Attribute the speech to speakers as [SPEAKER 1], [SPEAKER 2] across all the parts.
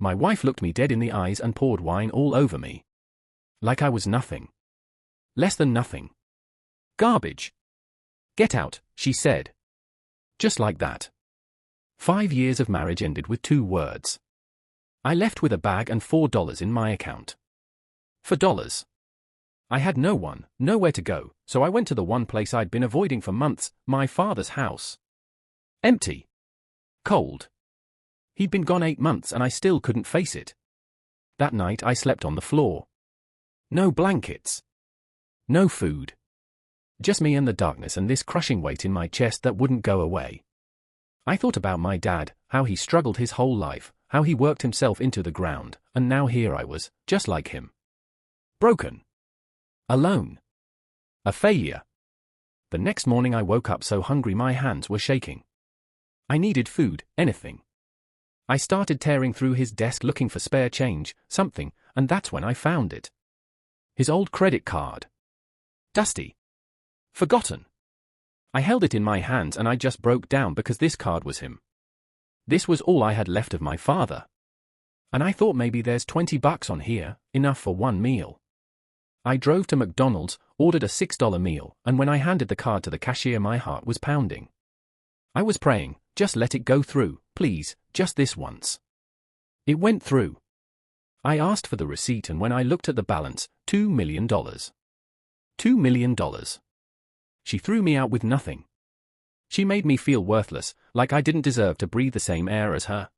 [SPEAKER 1] My wife looked me dead in the eyes and poured wine all over me. Like I was nothing. Less than nothing. Garbage. Get out, she said. Just like that. 5 years of marriage ended with 2 words. I left with a bag and $4 in my account. $4. I had no one, nowhere to go, so I went to the one place I'd been avoiding for months, my father's house. Empty. Cold. He'd been gone 8 months and I still couldn't face it. That night I slept on the floor. No blankets. No food. Just me and the darkness and this crushing weight in my chest that wouldn't go away. I thought about my dad, how he struggled his whole life, how he worked himself into the ground, and now here I was, just like him. Broken. Alone. A failure. The next morning I woke up so hungry my hands were shaking. I needed food, anything. I started tearing through his desk looking for spare change, something, and that's when I found it. His old credit card. Dusty. Forgotten. I held it in my hands and I just broke down because this card was him. This was all I had left of my father. And I thought maybe there's $20 on here, enough for one meal. I drove to McDonald's, ordered a $6 meal, and when I handed the card to the cashier my heart was pounding. I was praying, just let it go through, please, just this once. It went through. I asked for the receipt and when I looked at the balance, $2 million. $2 million. She threw me out with nothing. She made me feel worthless, like I didn't deserve to breathe the same air as her.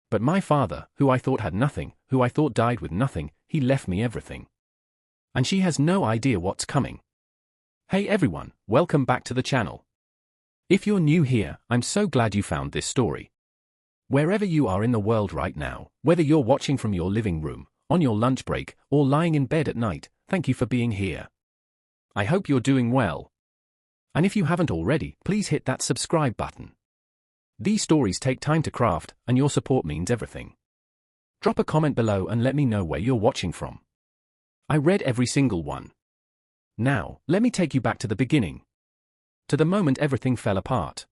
[SPEAKER 1] But my father, who I thought had nothing, who I thought died with nothing, he left me everything. And she has no idea what's coming. Hey everyone, welcome back to the channel. If you're new here, I'm so glad you found this story. Wherever you are in the world right now, whether you're watching from your living room, on your lunch break, or lying in bed at night, thank you for being here. I hope you're doing well. And if you haven't already, please hit that subscribe button. These stories take time to craft, and your support means everything. Drop a comment below and let me know where you're watching from. I read every single one. Now, let me take you back to the beginning. To the moment everything fell apart.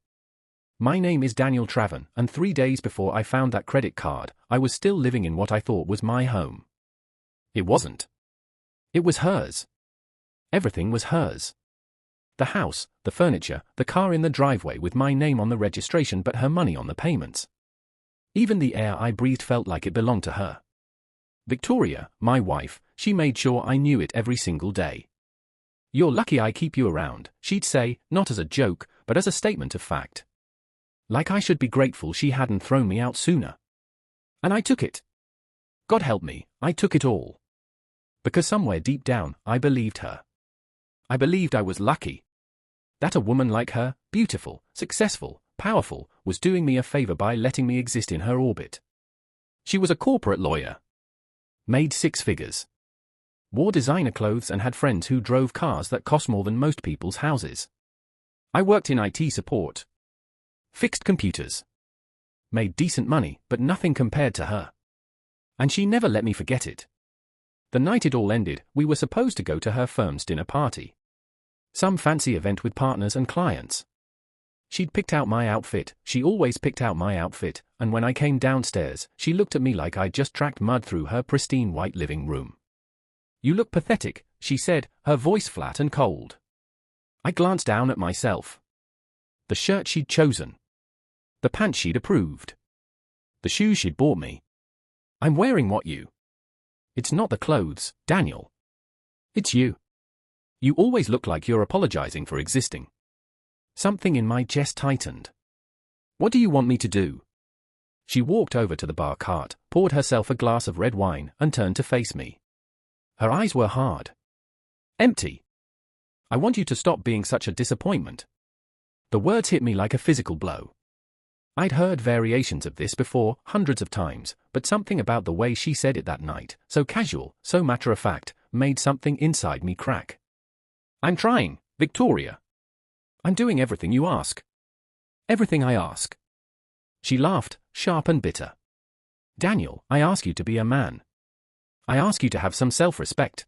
[SPEAKER 1] My name is Daniel Traven, and 3 days before I found that credit card, I was still living in what I thought was my home. It wasn't. It was hers. Everything was hers. The house, the furniture, the car in the driveway with my name on the registration but her money on the payments. Even the air I breathed felt like it belonged to her. Victoria, my wife, she made sure I knew it every single day. You're lucky I keep you around, she'd say, not as a joke, but as a statement of fact. Like I should be grateful she hadn't thrown me out sooner. And I took it. God help me, I took it all. Because somewhere deep down, I believed her. I believed I was lucky. That a woman like her, beautiful, successful, powerful, was doing me a favor by letting me exist in her orbit. She was a corporate lawyer. Made 6 figures. Wore designer clothes and had friends who drove cars that cost more than most people's houses. I worked in IT support. Fixed computers. Made decent money, but nothing compared to her. And she never let me forget it. The night it all ended, we were supposed to go to her firm's dinner party. Some fancy event with partners and clients. She'd picked out my outfit, she always picked out my outfit, and when I came downstairs, she looked at me like I'd just tracked mud through her pristine white living room. You look pathetic, she said, her voice flat and cold. I glanced down at myself. The shirt she'd chosen. The pants she'd approved. The shoes she'd bought me. I'm wearing what you. It's not the clothes, Daniel. It's you. You always look like you're apologizing for existing. Something in my chest tightened. What do you want me to do? She walked over to the bar cart, poured herself a glass of red wine, and turned to face me. Her eyes were hard. Empty. I want you to stop being such a disappointment. The words hit me like a physical blow. I'd heard variations of this before, hundreds of times, but something about the way she said it that night, so casual, so matter-of-fact, made something inside me crack. I'm trying, Victoria. I'm doing everything you ask. Everything I ask. She laughed, sharp and bitter. Daniel, I ask you to be a man. I ask you to have some self-respect.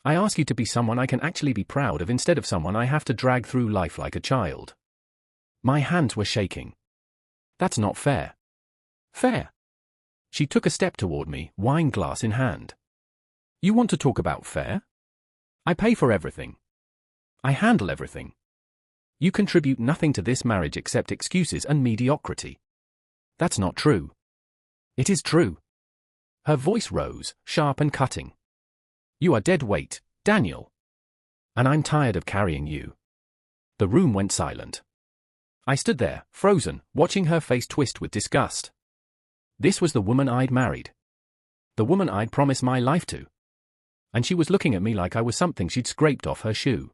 [SPEAKER 1] I ask you to be someone I can actually be proud of instead of someone I have to drag through life like a child. My hands were shaking. That's not fair. Fair. She took a step toward me, wine glass in hand. You want to talk about fair? I pay for everything. I handle everything. You contribute nothing to this marriage except excuses and mediocrity. That's not true. It is true. Her voice rose, sharp and cutting. You are dead weight, Daniel. And I'm tired of carrying you. The room went silent. I stood there, frozen, watching her face twist with disgust. This was the woman I'd married. The woman I'd promised my life to. And she was looking at me like I was something she'd scraped off her shoe.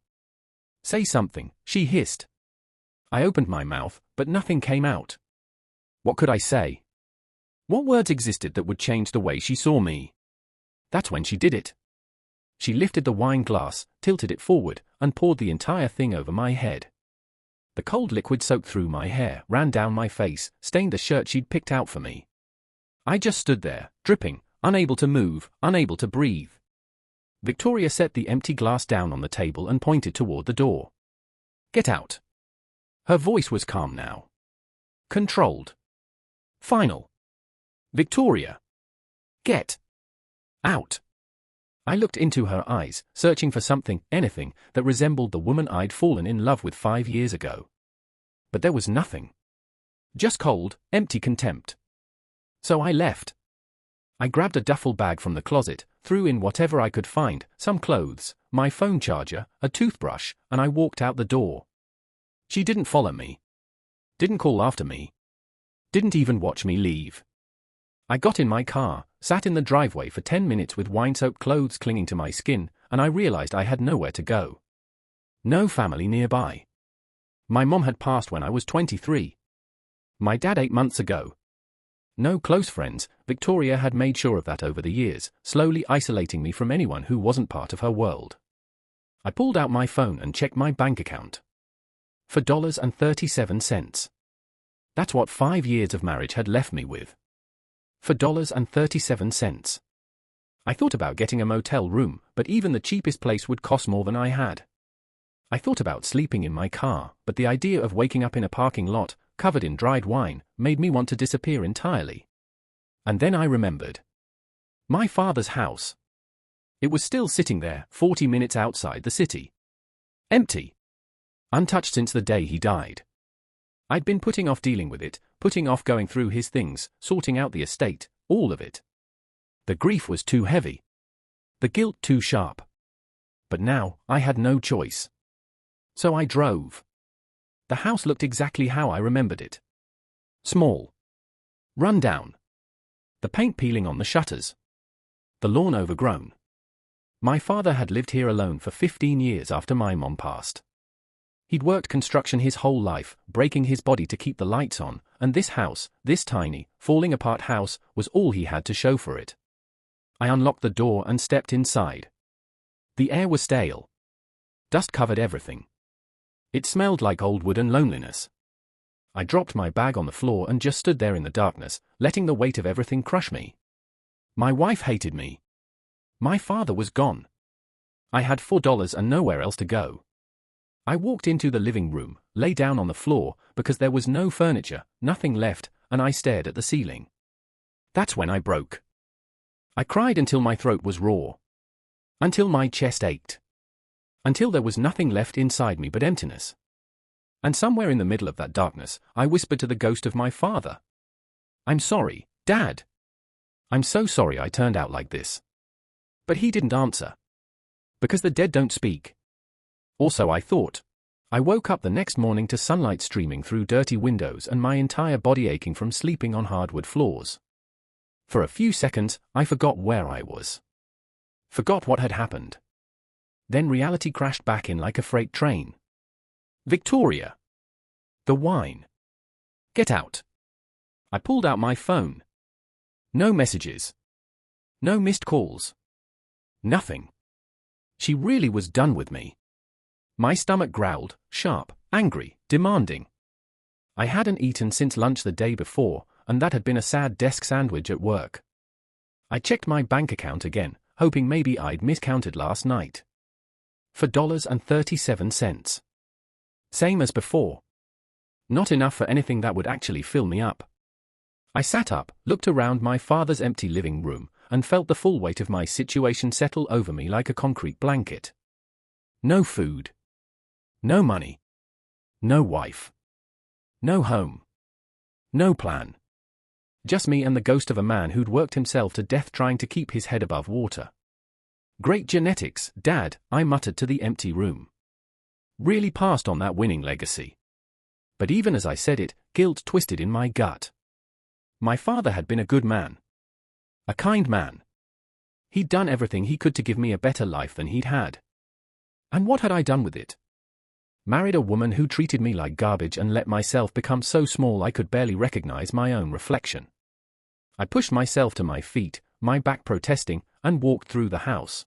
[SPEAKER 1] Say something, she hissed. I opened my mouth, but nothing came out. What could I say? What words existed that would change the way she saw me? That's when she did it. She lifted the wine glass, tilted it forward, and poured the entire thing over my head. The cold liquid soaked through my hair, ran down my face, stained the shirt she'd picked out for me. I just stood there, dripping, unable to move, unable to breathe. Victoria set the empty glass down on the table and pointed toward the door. Get out. Her voice was calm now. Controlled. Final. Victoria. Get out. I looked into her eyes, searching for something, anything, that resembled the woman I'd fallen in love with 5 years ago. But there was nothing. Just cold, empty contempt. So I left. I grabbed a duffel bag from the closet, threw in whatever I could find, some clothes, my phone charger, a toothbrush, and I walked out the door. She didn't follow me. Didn't call after me. Didn't even watch me leave. I got in my car, sat in the driveway for 10 minutes with wine-soaked clothes clinging to my skin, and I realized I had nowhere to go. No family nearby. My mom had passed when I was 23. My dad 8 months ago. No close friends. Victoria had made sure of that over the years, slowly isolating me from anyone who wasn't part of her world. I pulled out my phone and checked my bank account. $4.37. That's what 5 years of marriage had left me with. $4.37. I thought about getting a motel room, but even the cheapest place would cost more than I had. I thought about sleeping in my car, but the idea of waking up in a parking lot, covered in dried wine, made me want to disappear entirely. And then I remembered. My father's house. It was still sitting there, 40 minutes outside the city. Empty. Untouched since the day he died. I'd been putting off dealing with it, putting off going through his things, sorting out the estate, all of it. The grief was too heavy. The guilt too sharp. But now, I had no choice. So I drove. The house looked exactly how I remembered it. Small. Run down. The paint peeling on the shutters. The lawn overgrown. My father had lived here alone for 15 years after my mom passed. He'd worked construction his whole life, breaking his body to keep the lights on, and this house, this tiny, falling-apart house, was all he had to show for it. I unlocked the door and stepped inside. The air was stale. Dust covered everything. It smelled like old wood and loneliness. I dropped my bag on the floor and just stood there in the darkness, letting the weight of everything crush me. My wife hated me. My father was gone. I had $4 and nowhere else to go. I walked into the living room, lay down on the floor, because there was no furniture, nothing left, and I stared at the ceiling. That's when I broke. I cried until my throat was raw. Until my chest ached. Until there was nothing left inside me but emptiness. And somewhere in the middle of that darkness, I whispered to the ghost of my father. I'm sorry, Dad. I'm so sorry I turned out like this. But he didn't answer. Because the dead don't speak. Or so I thought. I woke up the next morning to sunlight streaming through dirty windows and my entire body aching from sleeping on hardwood floors. For a few seconds, I forgot where I was. Forgot what had happened. Then reality crashed back in like a freight train. Victoria. The wine. Get out. I pulled out my phone. No messages. No missed calls. Nothing. She really was done with me. My stomach growled, sharp, angry, demanding. I hadn't eaten since lunch the day before, and that had been a sad desk sandwich at work. I checked my bank account again, hoping maybe I'd miscounted last night. $4.37. Same as before. Not enough for anything that would actually fill me up. I sat up, looked around my father's empty living room, and felt the full weight of my situation settle over me like a concrete blanket. No food. No money. No wife. No home. No plan. Just me and the ghost of a man who'd worked himself to death trying to keep his head above water. Great genetics, Dad, I muttered to the empty room. Really passed on that winning legacy. But even as I said it, guilt twisted in my gut. My father had been a good man. A kind man. He'd done everything he could to give me a better life than he'd had. And what had I done with it? Married a woman who treated me like garbage and let myself become so small I could barely recognize my own reflection. I pushed myself to my feet, my back protesting, and walked through the house.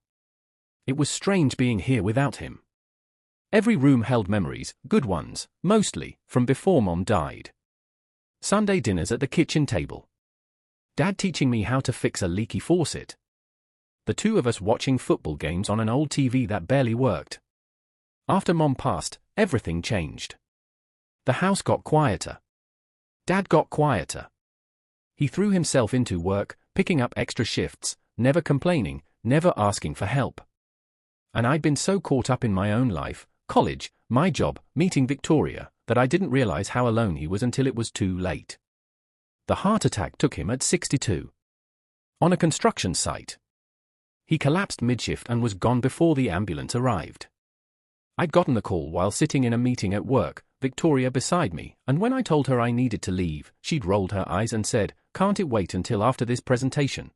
[SPEAKER 1] It was strange being here without him. Every room held memories, good ones, mostly, from before Mom died. Sunday dinners at the kitchen table. Dad teaching me how to fix a leaky faucet. The two of us watching football games on an old TV that barely worked. After Mom passed, everything changed. The house got quieter. Dad got quieter. He threw himself into work, picking up extra shifts, never complaining, never asking for help. And I'd been so caught up in my own life, college, my job, meeting Victoria, that I didn't realize how alone he was until it was too late. The heart attack took him at 62. On a construction site. He collapsed mid-shift and was gone before the ambulance arrived. I'd gotten the call while sitting in a meeting at work, Victoria beside me, and when I told her I needed to leave, she'd rolled her eyes and said, "Can't it wait until after this presentation?"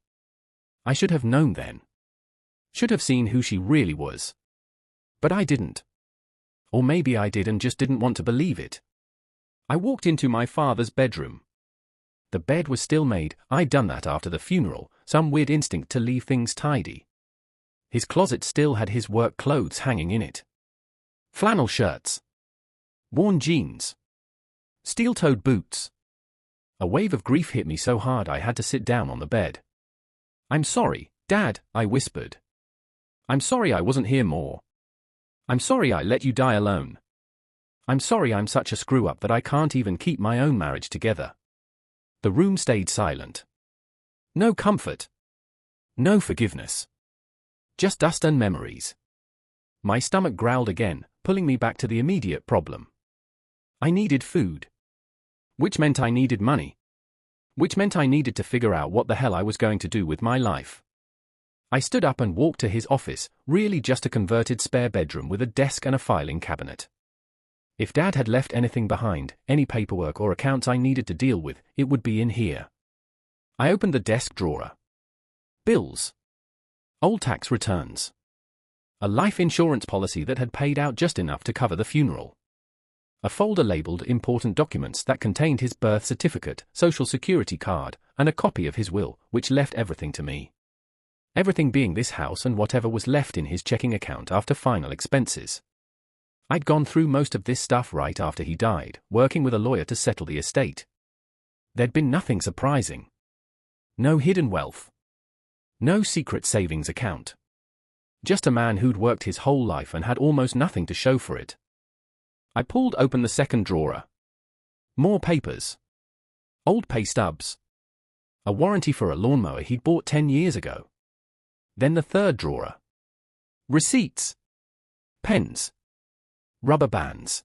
[SPEAKER 1] I should have known then. Should have seen who she really was. But I didn't. Or maybe I did and just didn't want to believe it. I walked into my father's bedroom. The bed was still made. I'd done that after the funeral, some weird instinct to leave things tidy. His closet still had his work clothes hanging in it. Flannel shirts. Worn jeans. Steel-toed boots. A wave of grief hit me so hard I had to sit down on the bed. "I'm sorry, Dad," I whispered. "I'm sorry I wasn't here more. I'm sorry I let you die alone. I'm sorry I'm such a screw-up that I can't even keep my own marriage together." The room stayed silent. No comfort. No forgiveness. Just dust and memories. My stomach growled again, pulling me back to the immediate problem. I needed food. Which meant I needed money. Which meant I needed to figure out what the hell I was going to do with my life. I stood up and walked to his office, really just a converted spare bedroom with a desk and a filing cabinet. If Dad had left anything behind, any paperwork or accounts I needed to deal with, it would be in here. I opened the desk drawer. Bills. Old tax returns. A life insurance policy that had paid out just enough to cover the funeral. A folder labeled important documents that contained his birth certificate, social security card, and a copy of his will, which left everything to me. Everything being this house and whatever was left in his checking account after final expenses. I'd gone through most of this stuff right after he died, working with a lawyer to settle the estate. There'd been nothing surprising. No hidden wealth. No secret savings account. Just a man who'd worked his whole life and had almost nothing to show for it. I pulled open the second drawer. More papers. Old pay stubs. A warranty for a lawnmower he'd bought 10 years ago. Then the third drawer. Receipts. Pens. Rubber bands.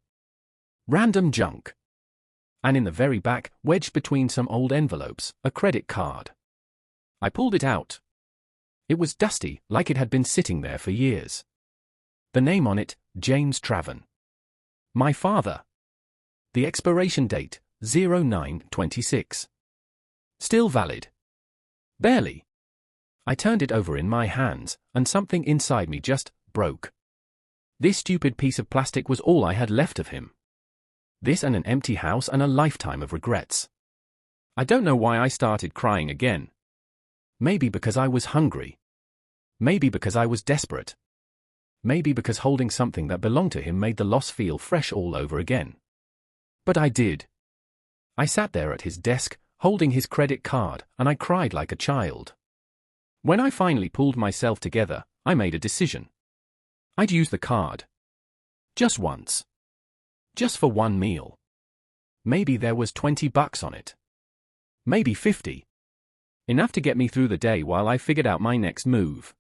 [SPEAKER 1] Random junk. And in the very back, wedged between some old envelopes, a credit card. I pulled it out. It was dusty, like it had been sitting there for years. The name on it, James Traven. My father. The expiration date, 09/26. Still valid. Barely. I turned it over in my hands, and something inside me just broke. This stupid piece of plastic was all I had left of him. This and an empty house and a lifetime of regrets. I don't know why I started crying again. Maybe because I was hungry. Maybe because I was desperate. Maybe because holding something that belonged to him made the loss feel fresh all over again. But I did. I sat there at his desk, holding his credit card, and I cried like a child. When I finally pulled myself together, I made a decision. I'd use the card. Just once. Just for one meal. Maybe there was $20 on it. Maybe 50. Enough to get me through the day while I figured out my next move.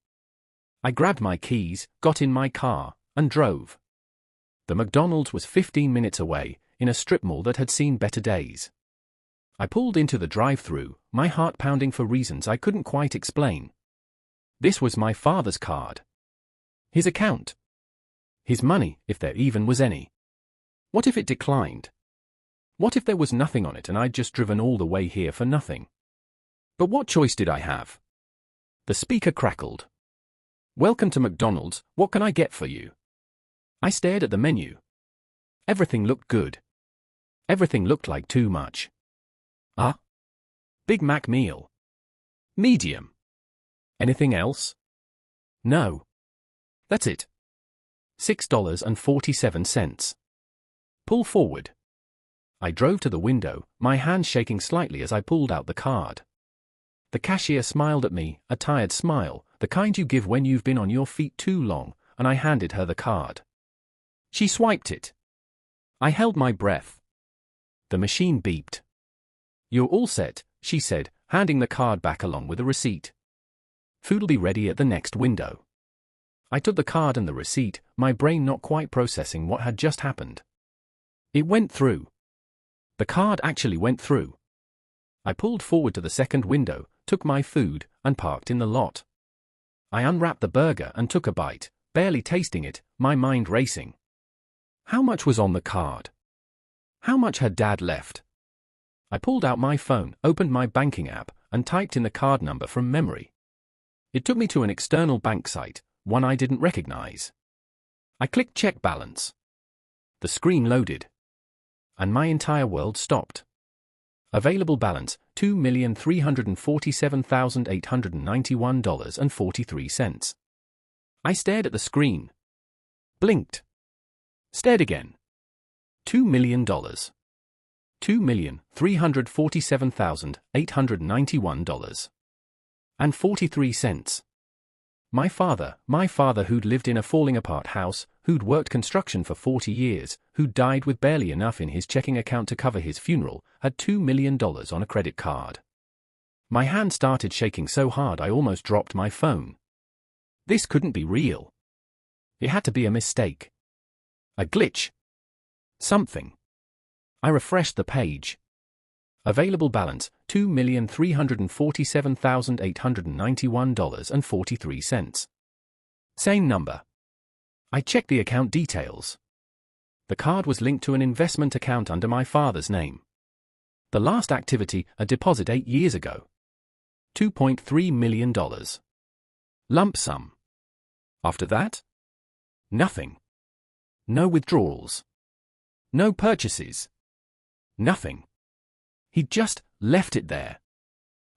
[SPEAKER 1] I grabbed my keys, got in my car, and drove. The McDonald's was 15 minutes away, in a strip mall that had seen better days. I pulled into the drive-thru, my heart pounding for reasons I couldn't quite explain. This was my father's card. His account. His money, if there even was any. What if it declined? What if there was nothing on it and I'd just driven all the way here for nothing? But what choice did I have? The speaker crackled. "Welcome to McDonald's, what can I get for you?" I stared at the menu. Everything looked good. Everything looked like too much. Big Mac meal. Medium. Anything else? No. That's it. $6.47. Pull forward. I drove to the window, my hand shaking slightly as I pulled out the card. The cashier smiled at me, a tired smile, the kind you give when you've been on your feet too long, and I handed her the card. She swiped it. I held my breath. The machine beeped. "You're all set," she said, handing the card back along with a receipt. "Food'll be ready at the next window." I took the card and the receipt, my brain not quite processing what had just happened. It went through. The card actually went through. I pulled forward to the second window, took my food, and parked in the lot. I unwrapped the burger and took a bite, barely tasting it, my mind racing. How much was on the card? How much had Dad left? I pulled out my phone, opened my banking app, and typed in the card number from memory. It took me to an external bank site, one I didn't recognize. I clicked check balance. The screen loaded. And my entire world stopped. Available balance, $2,347,891.43. I stared at the screen. Blinked. Stared again. $2 million. $2,347,891.43. My father who'd lived in a falling-apart house, who'd worked construction for 40 years, who'd died with barely enough in his checking account to cover his funeral, had $2 million on a credit card. My hand started shaking so hard I almost dropped my phone. This couldn't be real. It had to be a mistake. A glitch. Something. I refreshed the page. Available balance, $2,347,891.43. Same number. I checked the account details. The card was linked to an investment account under my father's name. The last activity, a deposit 8 years ago. $2.3 million. Lump sum. After that? Nothing. No withdrawals. No purchases. Nothing. He'd just left it there.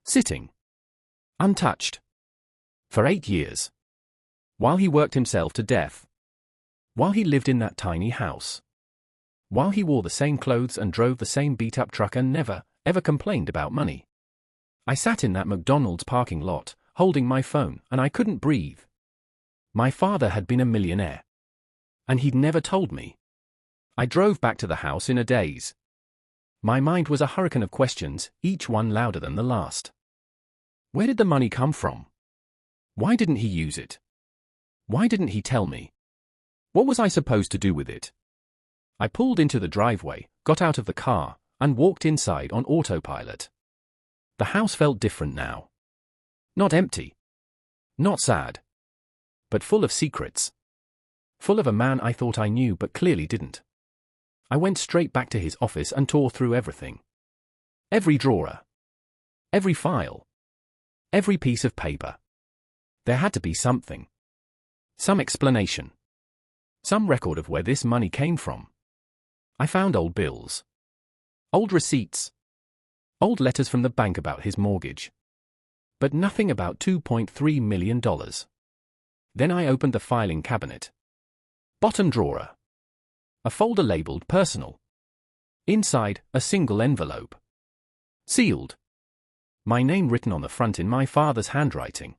[SPEAKER 1] Sitting. Untouched. For 8 years. While he worked himself to death. While he lived in that tiny house. While he wore the same clothes and drove the same beat-up truck and never, ever complained about money. I sat in that McDonald's parking lot, holding my phone, and I couldn't breathe. My father had been a millionaire. And he'd never told me. I drove back to the house in a daze. My mind was a hurricane of questions, each one louder than the last. Where did the money come from? Why didn't he use it? Why didn't he tell me? What was I supposed to do with it? I pulled into the driveway, got out of the car, and walked inside on autopilot. The house felt different now. Not empty. Not sad. But full of secrets. Full of a man I thought I knew but clearly didn't. I went straight back to his office and tore through everything. Every drawer. Every file. Every piece of paper. There had to be something. Some explanation. Some record of where this money came from. I found old bills. Old receipts. Old letters from the bank about his mortgage. But nothing about $2.3 million. Then I opened the filing cabinet. Bottom drawer. A folder labeled personal. Inside, a single envelope. Sealed. My name written on the front in my father's handwriting.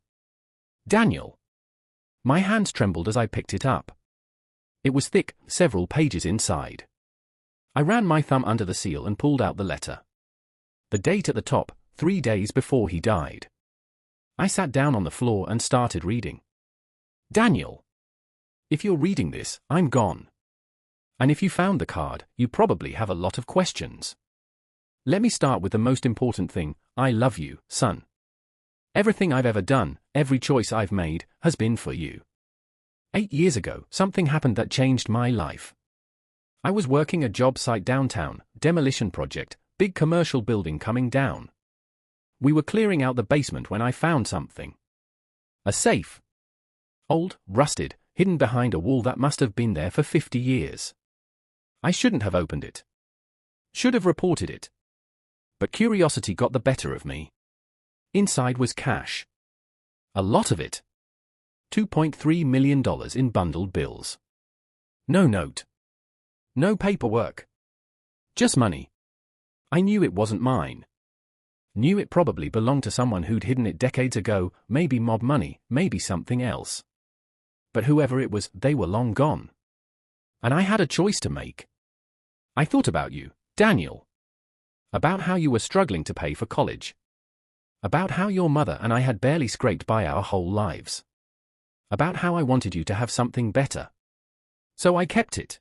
[SPEAKER 1] Daniel. My hands trembled as I picked it up. It was thick, several pages inside. I ran my thumb under the seal and pulled out the letter. The date at the top, 3 days before he died. I sat down on the floor and started reading. Daniel. If you're reading this, I'm gone. And if you found the card, you probably have a lot of questions. Let me start with the most important thing. I love you, son. Everything I've ever done, every choice I've made, has been for you. 8 years ago, something happened that changed my life. I was working a job site downtown, demolition project, big commercial building coming down. We were clearing out the basement when I found something. A safe. Old, rusted, hidden behind a wall that must have been there for 50 years. I shouldn't have opened it. Should have reported it. But curiosity got the better of me. Inside was cash. A lot of it. $2.3 million in bundled bills. No note. No paperwork. Just money. I knew it wasn't mine. Knew it probably belonged to someone who'd hidden it decades ago, maybe mob money, maybe something else. But whoever it was, they were long gone. And I had a choice to make. I thought about you, Daniel. About how you were struggling to pay for college. About how your mother and I had barely scraped by our whole lives. About how I wanted you to have something better. So I kept it.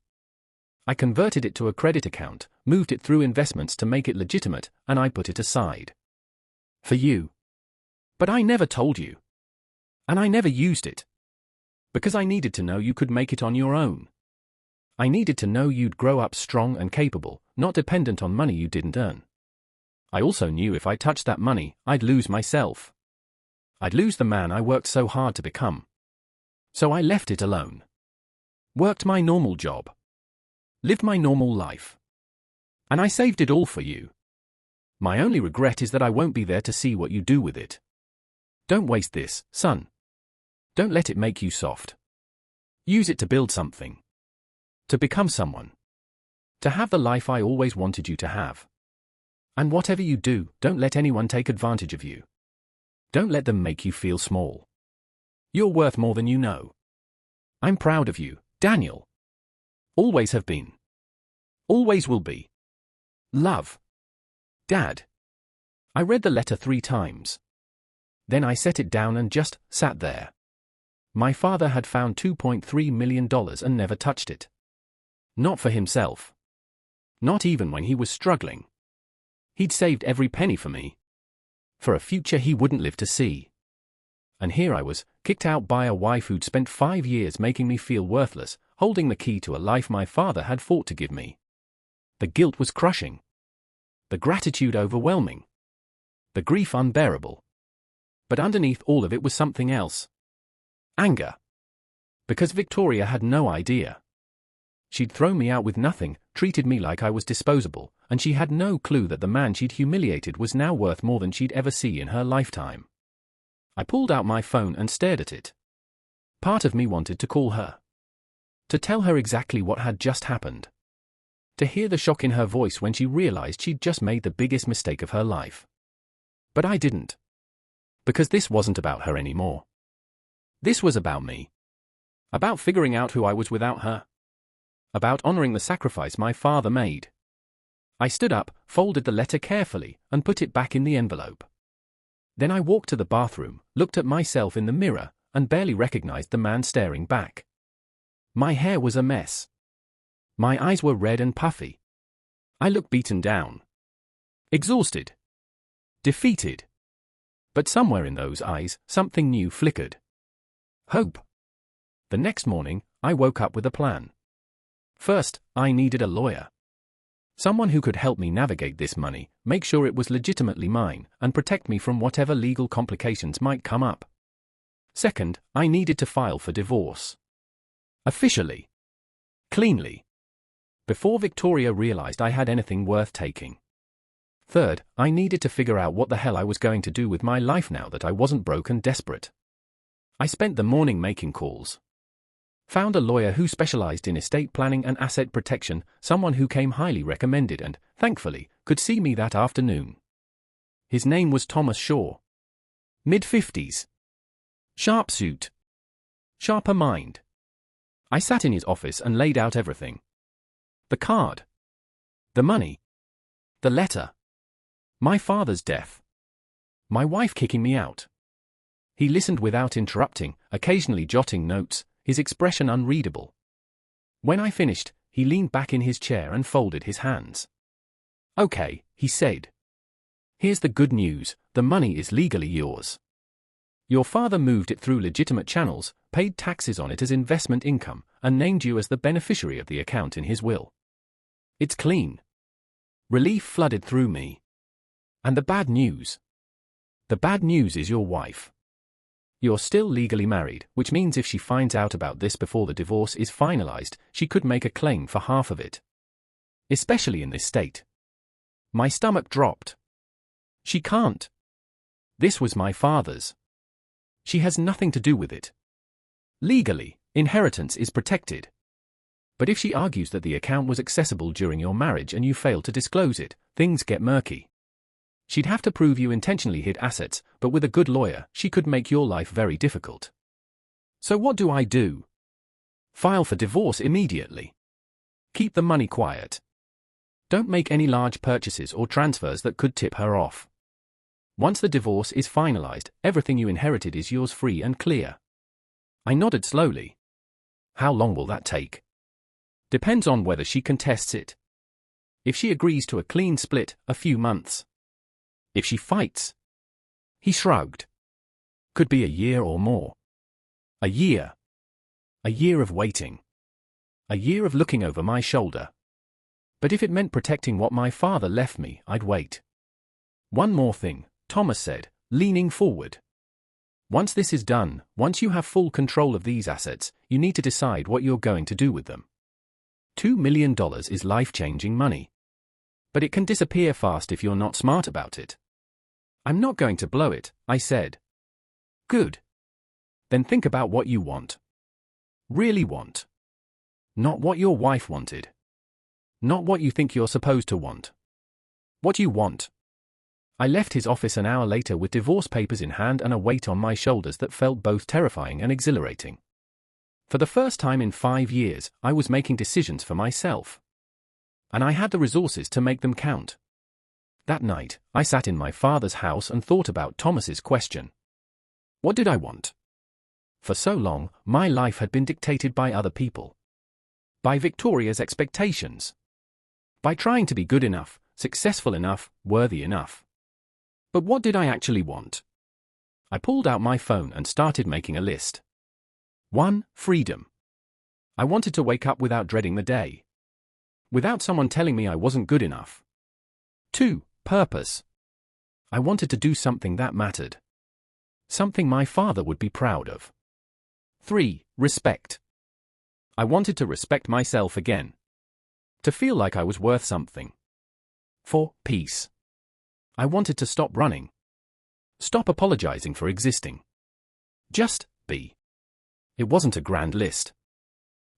[SPEAKER 1] I converted it to a credit account, moved it through investments to make it legitimate, and I put it aside. For you. But I never told you. And I never used it. Because I needed to know you could make it on your own. I needed to know you'd grow up strong and capable, not dependent on money you didn't earn. I also knew if I touched that money, I'd lose myself. I'd lose the man I worked so hard to become. So I left it alone. Worked my normal job. Lived my normal life. And I saved it all for you. My only regret is that I won't be there to see what you do with it. Don't waste this, son. Don't let it make you soft. Use it to build something. To become someone. To have the life I always wanted you to have. And whatever you do, don't let anyone take advantage of you. Don't let them make you feel small. You're worth more than you know. I'm proud of you, Daniel. Always have been. Always will be. Love. Dad. I read the letter 3 times. Then I set it down and just sat there. My father had found $2.3 million and never touched it. Not for himself. Not even when he was struggling. He'd saved every penny for me. For a future he wouldn't live to see. And here I was, kicked out by a wife who'd spent 5 years making me feel worthless, holding the key to a life my father had fought to give me. The guilt was crushing. The gratitude overwhelming. The grief unbearable. But underneath all of it was something else. Anger. Because Victoria had no idea. She'd thrown me out with nothing, treated me like I was disposable, and she had no clue that the man she'd humiliated was now worth more than she'd ever see in her lifetime. I pulled out my phone and stared at it. Part of me wanted to call her. To tell her exactly what had just happened. To hear the shock in her voice when she realized she'd just made the biggest mistake of her life. But I didn't. Because this wasn't about her anymore. This was about me. About figuring out who I was without her. About honoring the sacrifice my father made. I stood up, folded the letter carefully, and put it back in the envelope. Then I walked to the bathroom, looked at myself in the mirror, and barely recognized the man staring back. My hair was a mess. My eyes were red and puffy. I looked beaten down. Exhausted. Defeated. But somewhere in those eyes, something new flickered. Hope. The next morning, I woke up with a plan. First, I needed a lawyer. Someone who could help me navigate this money, make sure it was legitimately mine, and protect me from whatever legal complications might come up. Second, I needed to file for divorce. Officially. Cleanly. Before Victoria realized I had anything worth taking. Third, I needed to figure out what the hell I was going to do with my life now that I wasn't broke and desperate. I spent the morning making calls. Found a lawyer who specialized in estate planning and asset protection, someone who came highly recommended and, thankfully, could see me that afternoon. His name was Thomas Shaw. Mid-50s. Sharp suit. Sharper mind. I sat in his office and laid out everything. The card. The money. The letter. My father's death. My wife kicking me out. He listened without interrupting, occasionally jotting notes, his expression unreadable. When I finished, he leaned back in his chair and folded his hands. Okay, he said. Here's the good news, the money is legally yours. Your father moved it through legitimate channels, paid taxes on it as investment income, and named you as the beneficiary of the account in his will. It's clean. Relief flooded through me. And the bad news? The bad news is your wife. You're still legally married, which means if she finds out about this before the divorce is finalized, she could make a claim for half of it. Especially in this state. My stomach dropped. She can't. This was my father's. She has nothing to do with it. Legally, inheritance is protected. But if she argues that the account was accessible during your marriage and you fail to disclose it, things get murky. She'd have to prove you intentionally hid assets, but with a good lawyer, she could make your life very difficult. So what do I do? File for divorce immediately. Keep the money quiet. Don't make any large purchases or transfers that could tip her off. Once the divorce is finalized, everything you inherited is yours free and clear. I nodded slowly. How long will that take? Depends on whether she contests it. If she agrees to a clean split, a few months. If she fights. He shrugged. Could be a year or more. A year. A year of waiting. A year of looking over my shoulder. But if it meant protecting what my father left me, I'd wait. One more thing, Thomas said, leaning forward. Once this is done, once you have full control of these assets, you need to decide what you're going to do with them. $2 million is life-changing money. But it can disappear fast if you're not smart about it. I'm not going to blow it, I said. Good. Then think about what you want. Really want. Not what your wife wanted. Not what you think you're supposed to want. What you want. I left his office an hour later with divorce papers in hand and a weight on my shoulders that felt both terrifying and exhilarating. For the first time in 5 years, I was making decisions for myself. And I had the resources to make them count. That night, I sat in my father's house and thought about Thomas's question. What did I want? For so long, my life had been dictated by other people. By Victoria's expectations. By trying to be good enough, successful enough, worthy enough. But what did I actually want? I pulled out my phone and started making a list. 1. Freedom. I wanted to wake up without dreading the day. Without someone telling me I wasn't good enough. 2. Purpose. I wanted to do something that mattered. Something my father would be proud of. 3. Respect. I wanted to respect myself again. To feel like I was worth something. 4. Peace. I wanted to stop running. Stop apologizing for existing. Just be. It wasn't a grand list.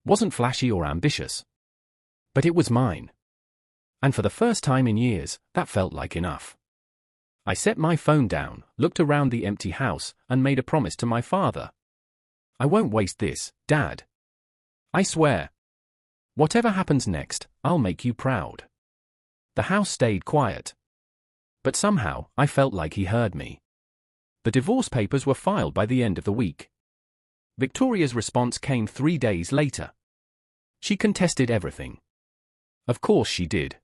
[SPEAKER 1] Wasn't flashy or ambitious. But it was mine. And for the first time in years, that felt like enough. I set my phone down, looked around the empty house, and made a promise to my father. I won't waste this, Dad. I swear. Whatever happens next, I'll make you proud. The house stayed quiet. But somehow, I felt like he heard me. The divorce papers were filed by the end of the week. Victoria's response came 3 days later. She contested everything. Of course she did.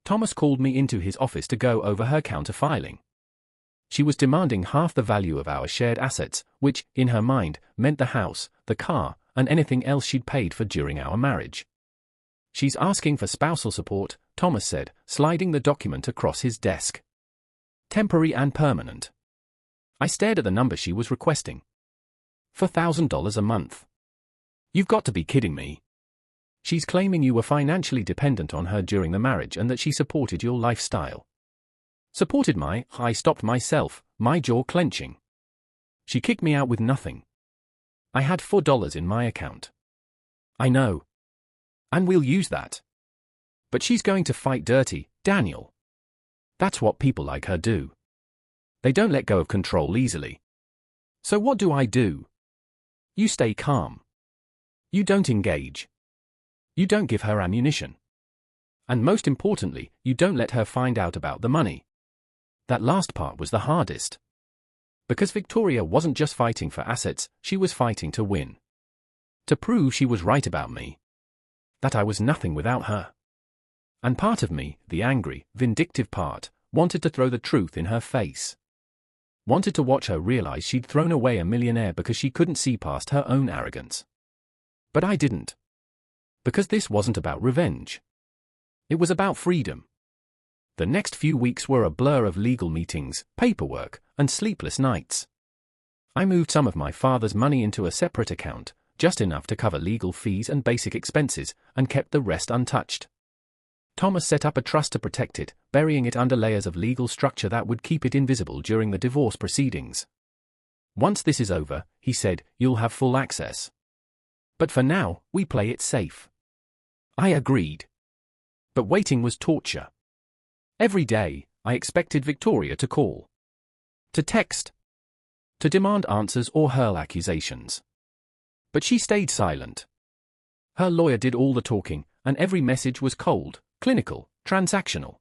[SPEAKER 1] Thomas called me into his office to go over her counter-filing. She was demanding half the value of our shared assets, which, in her mind, meant the house, the car, and anything else she'd paid for during our marriage. She's asking for spousal support, Thomas said, sliding the document across his desk. Temporary and permanent. I stared at the number she was requesting. $4,000 a month. You've got to be kidding me. She's claiming you were financially dependent on her during the marriage and that she supported your lifestyle. Supported I stopped myself, my jaw clenching. She kicked me out with nothing. I had $4 in my account. I know. And we'll use that. But she's going to fight dirty, Daniel. That's what people like her do. They don't let go of control easily. So what do I do? You stay calm. You don't engage. You don't give her ammunition. And most importantly, you don't let her find out about the money. That last part was the hardest. Because Victoria wasn't just fighting for assets, she was fighting to win. To prove she was right about me. That I was nothing without her. And part of me, the angry, vindictive part, wanted to throw the truth in her face. Wanted to watch her realize she'd thrown away a millionaire because she couldn't see past her own arrogance. But I didn't. Because this wasn't about revenge. It was about freedom. The next few weeks were a blur of legal meetings, paperwork, and sleepless nights. I moved some of my father's money into a separate account, just enough to cover legal fees and basic expenses, and kept the rest untouched. Thomas set up a trust to protect it, burying it under layers of legal structure that would keep it invisible during the divorce proceedings. Once this is over, he said, you'll have full access. But for now, we play it safe. I agreed. But waiting was torture. Every day, I expected Victoria to call. To text. To demand answers or hurl accusations. But she stayed silent. Her lawyer did all the talking, and every message was cold, clinical, transactional.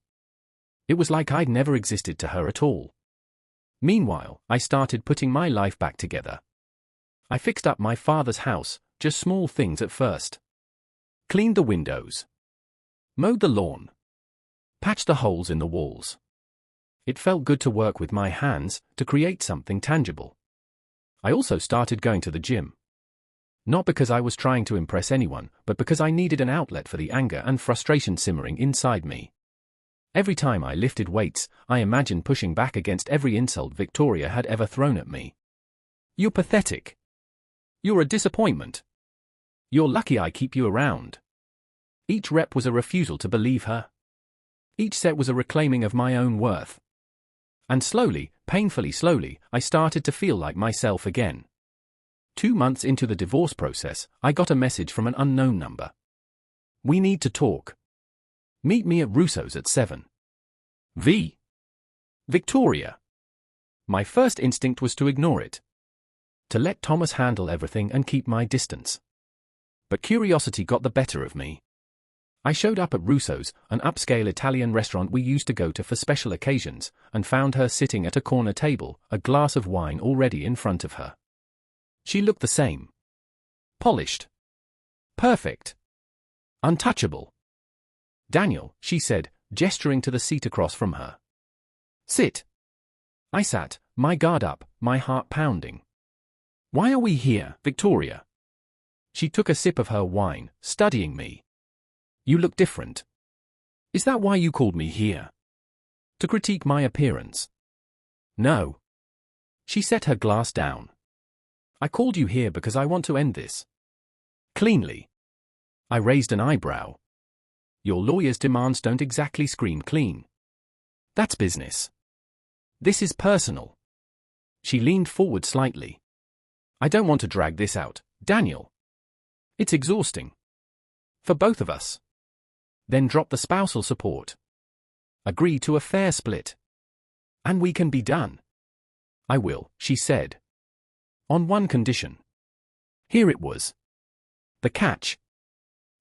[SPEAKER 1] It was like I'd never existed to her at all. Meanwhile, I started putting my life back together. I fixed up my father's house, just small things at first. Cleaned the windows. Mowed the lawn. Patched the holes in the walls. It felt good to work with my hands, to create something tangible. I also started going to the gym. Not because I was trying to impress anyone, but because I needed an outlet for the anger and frustration simmering inside me. Every time I lifted weights, I imagined pushing back against every insult Victoria had ever thrown at me. You're pathetic. You're a disappointment. You're lucky I keep you around. Each rep was a refusal to believe her. Each set was a reclaiming of my own worth. And slowly, painfully slowly, I started to feel like myself again. 2 months into the divorce process, I got a message from an unknown number. We need to talk. Meet me at Russo's at 7. Victoria. My first instinct was to ignore it. To let Thomas handle everything and keep my distance. But curiosity got the better of me. I showed up at Russo's, an upscale Italian restaurant we used to go to for special occasions, and found her sitting at a corner table, a glass of wine already in front of her. She looked the same. Polished. Perfect. Untouchable. Daniel, she said, gesturing to the seat across from her. Sit. I sat, my guard up, my heart pounding. Why are we here, Victoria? She took a sip of her wine, studying me. You look different. Is that why you called me here? To critique my appearance? No. She set her glass down. I called you here because I want to end this. Cleanly. I raised an eyebrow. Your lawyer's demands don't exactly scream clean. That's business. This is personal. She leaned forward slightly. I don't want to drag this out, Daniel. It's exhausting. For both of us. Then drop the spousal support. Agree to a fair split. And we can be done. I will, she said. On one condition. Here it was. The catch.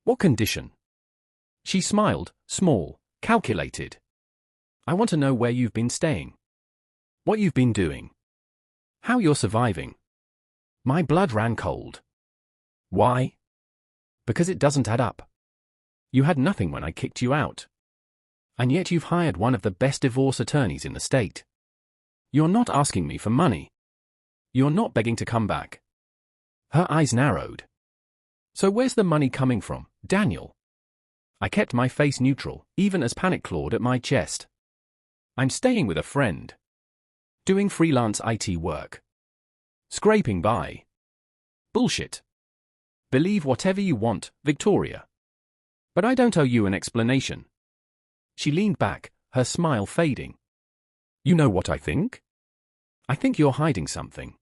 [SPEAKER 1] What condition? She smiled, small, calculated. I want to know where you've been staying. What you've been doing. How you're surviving. My blood ran cold. Why? Because it doesn't add up. You had nothing when I kicked you out. And yet you've hired one of the best divorce attorneys in the state. You're not asking me for money. You're not begging to come back. Her eyes narrowed. So where's the money coming from, Daniel? I kept my face neutral, even as panic clawed at my chest. I'm staying with a friend. Doing freelance IT work. Scraping by. Bullshit. Believe whatever you want, Victoria. But I don't owe you an explanation. She leaned back, her smile fading. You know what I think? I think you're hiding something.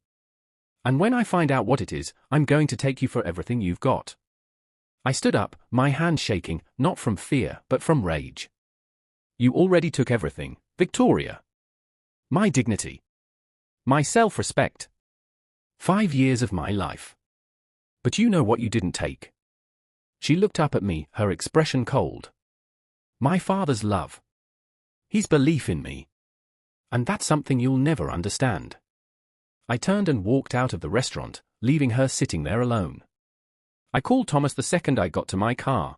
[SPEAKER 1] And when I find out what it is, I'm going to take you for everything you've got. I stood up, my hand shaking, not from fear, but from rage. You already took everything, Victoria. My dignity. My self-respect. 5 years of my life. But you know what you didn't take. She looked up at me, her expression cold. My father's love. His belief in me. And that's something you'll never understand. I turned and walked out of the restaurant, leaving her sitting there alone. I called Thomas the second I got to my car.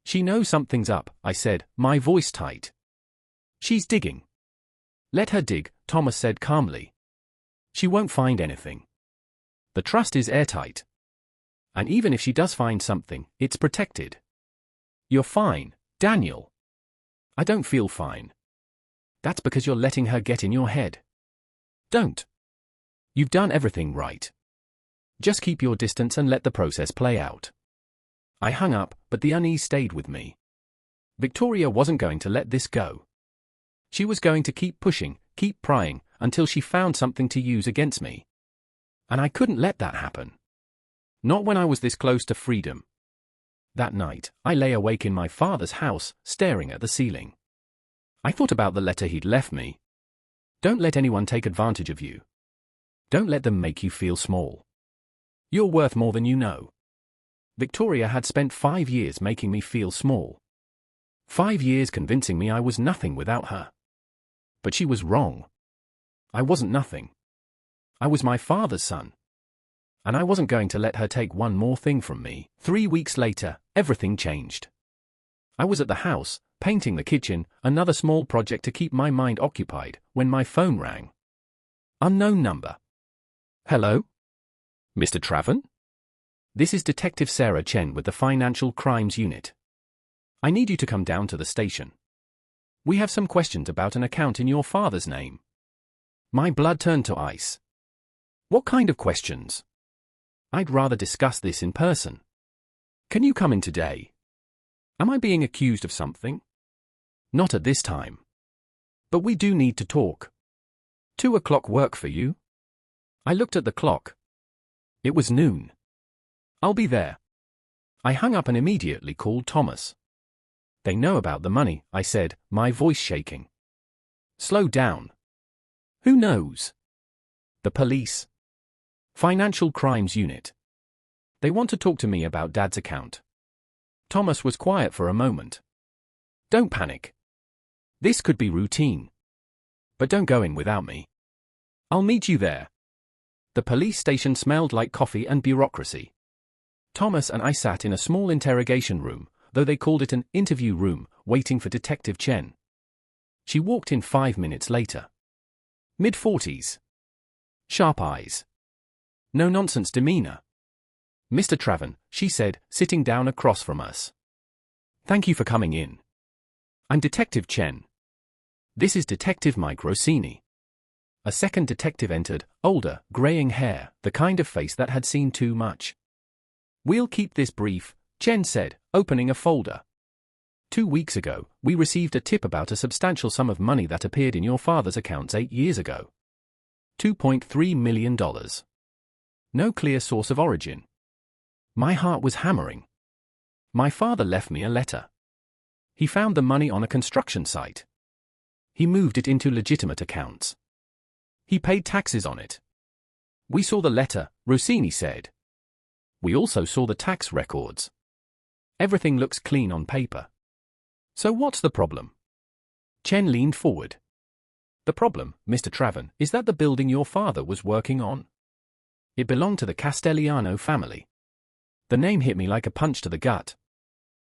[SPEAKER 1] She knows something's up, I said, my voice tight. She's digging. Let her dig, Thomas said calmly. She won't find anything. The trust is airtight. And even if she does find something, it's protected. You're fine, Daniel. I don't feel fine. That's because you're letting her get in your head. Don't. You've done everything right. Just keep your distance and let the process play out. I hung up, but the unease stayed with me. Victoria wasn't going to let this go. She was going to keep pushing, keep prying, until she found something to use against me. And I couldn't let that happen. Not when I was this close to freedom. That night, I lay awake in my father's house, staring at the ceiling. I thought about the letter he'd left me. Don't let anyone take advantage of you. Don't let them make you feel small. You're worth more than you know. Victoria had spent 5 years making me feel small. 5 years convincing me I was nothing without her. But she was wrong. I wasn't nothing. I was my father's son. And I wasn't going to let her take one more thing from me. 3 weeks later, everything changed. I was at the house, painting the kitchen, another small project to keep my mind occupied, when my phone rang. Unknown number. Hello? Mr. Traven? This is Detective Sarah Chen with the Financial Crimes Unit. I need you to come down to the station. We have some questions about an account in your father's name. My blood turned to ice. What kind of questions? I'd rather discuss this in person. Can you come in today? Am I being accused of something? Not at this time. But we do need to talk. 2 o'clock work for you? I looked at the clock. It was noon. I'll be there. I hung up and immediately called Thomas. They know about the money, I said, my voice shaking. Slow down. Who knows? The police. Financial Crimes Unit. They want to talk to me about Dad's account. Thomas was quiet for a moment. Don't panic. This could be routine. But don't go in without me. I'll meet you there. The police station smelled like coffee and bureaucracy. Thomas and I sat in a small interrogation room, though they called it an interview room, waiting for Detective Chen. She walked in 5 minutes later. Mid-40s. Sharp eyes. No-nonsense demeanor. Mr. Traven, she said, sitting down across from us. Thank you for coming in. I'm Detective Chen. This is Detective Mike Rossini. A second detective entered, older, graying hair, the kind of face that had seen too much. We'll keep this brief, Chen said, opening a folder. 2 weeks ago, we received a tip about a substantial sum of money that appeared in your father's accounts 8 years ago. $2.3 million. No clear source of origin. My heart was hammering. My father left me a letter. He found the money on a construction site. He moved it into legitimate accounts. He paid taxes on it. We saw the letter, Rossini said. We also saw the tax records. Everything looks clean on paper. So what's the problem? Chen leaned forward. The problem, Mr. Traven, is that the building your father was working on. It belonged to the Castellano family. The name hit me like a punch to the gut.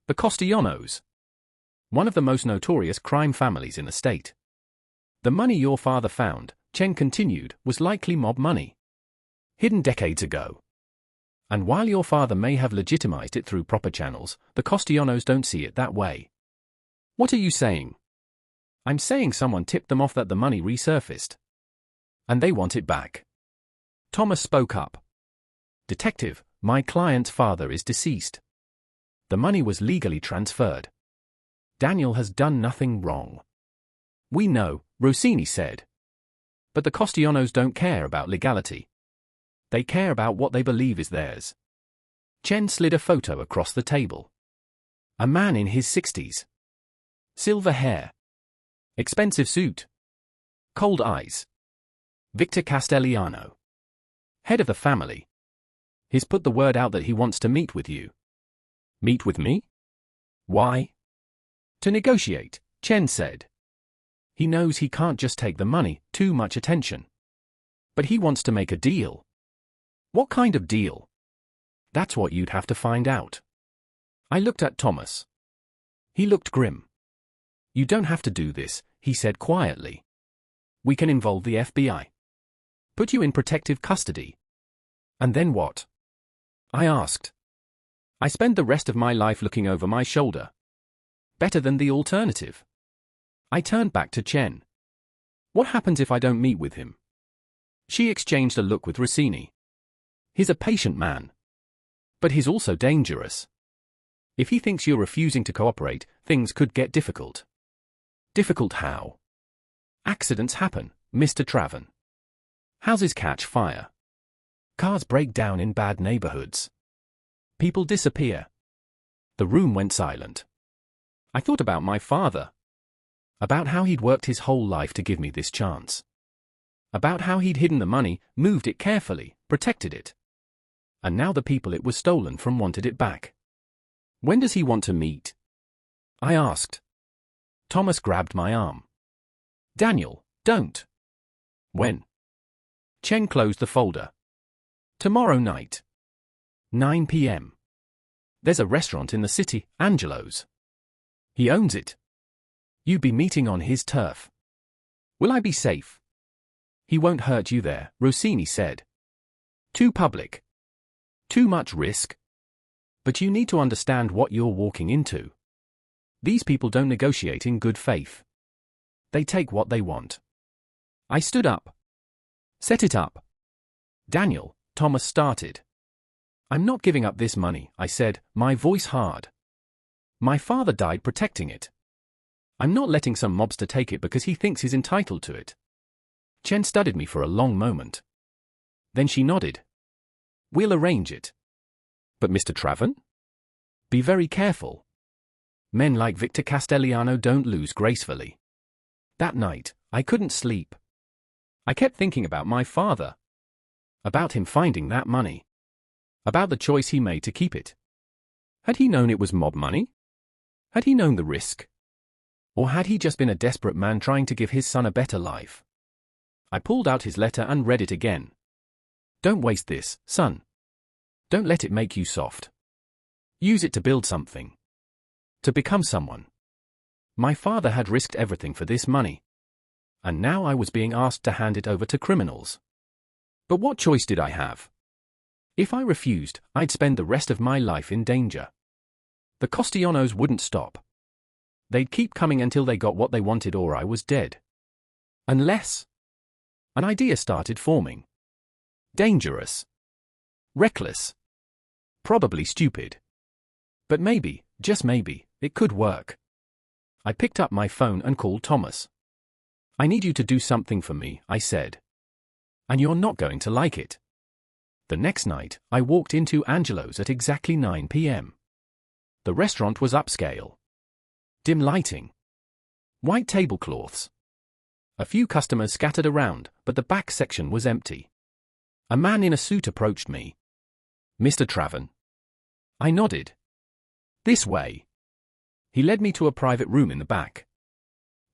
[SPEAKER 1] The Castellanos. One of the most notorious crime families in the state. The money your father found, Chen continued, was likely mob money. Hidden decades ago. And while your father may have legitimized it through proper channels, the Castellanos don't see it that way. What are you saying? I'm saying someone tipped them off that the money resurfaced. And they want it back. Thomas spoke up. Detective, my client's father is deceased. The money was legally transferred. Daniel has done nothing wrong. We know, Rossini said. But the Castellanos don't care about legality. They care about what they believe is theirs. Chen slid a photo across the table. A man in his 60s. Silver hair. Expensive suit. Cold eyes. Victor Castellano. Head of the family. He's put the word out that he wants to meet with you. Meet with me? Why? To negotiate, Chen said. He knows he can't just take the money, too much attention. But he wants to make a deal. What kind of deal? That's what you'd have to find out. I looked at Thomas. He looked grim. You don't have to do this, he said quietly. We can involve the FBI. Put you in protective custody. And then what? I asked. I spend the rest of my life looking over my shoulder. Better than the alternative. I turned back to Chen. What happens if I don't meet with him? She exchanged a look with Rossini. He's a patient man. But he's also dangerous. If he thinks you're refusing to cooperate, things could get difficult. Difficult how? Accidents happen, Mr. Traven. Houses catch fire. Cars break down in bad neighborhoods. People disappear. The room went silent. I thought about my father. About how he'd worked his whole life to give me this chance. About how he'd hidden the money, moved it carefully, protected it. And now the people it was stolen from wanted it back. When does he want to meet? I asked. Thomas grabbed my arm. Daniel, don't. When? Chen closed the folder. Tomorrow night. 9 p.m. There's a restaurant in the city, Angelo's. He owns it. You'd be meeting on his turf. Will I be safe? He won't hurt you there, Rossini said. Too public. Too much risk. But you need to understand what you're walking into. These people don't negotiate in good faith. They take what they want. I stood up. Set it up. Daniel, Thomas started. I'm not giving up this money, I said, my voice hard. My father died protecting it. I'm not letting some mobster take it because he thinks he's entitled to it. Chen studied me for a long moment. Then she nodded. We'll arrange it. But Mr. Traven? Be very careful. Men like Victor Castellano don't lose gracefully. That night, I couldn't sleep. I kept thinking about my father. About him finding that money. About the choice he made to keep it. Had he known it was mob money? Had he known the risk? Or had he just been a desperate man trying to give his son a better life? I pulled out his letter and read it again. Don't waste this, son. Don't let it make you soft. Use it to build something. To become someone. My father had risked everything for this money. And now I was being asked to hand it over to criminals. But what choice did I have? If I refused, I'd spend the rest of my life in danger. The Costillanos wouldn't stop. They'd keep coming until they got what they wanted or I was dead. Unless... An idea started forming. Dangerous. Reckless. Probably stupid. But maybe, just maybe, it could work. I picked up my phone and called Thomas. I need you to do something for me, I said. And you're not going to like it. The next night, I walked into Angelo's at exactly 9 p.m. The restaurant was upscale. Dim lighting. White tablecloths. A few customers scattered around, but the back section was empty. A man in a suit approached me. Mr. Traven. I nodded. This way. He led me to a private room in the back.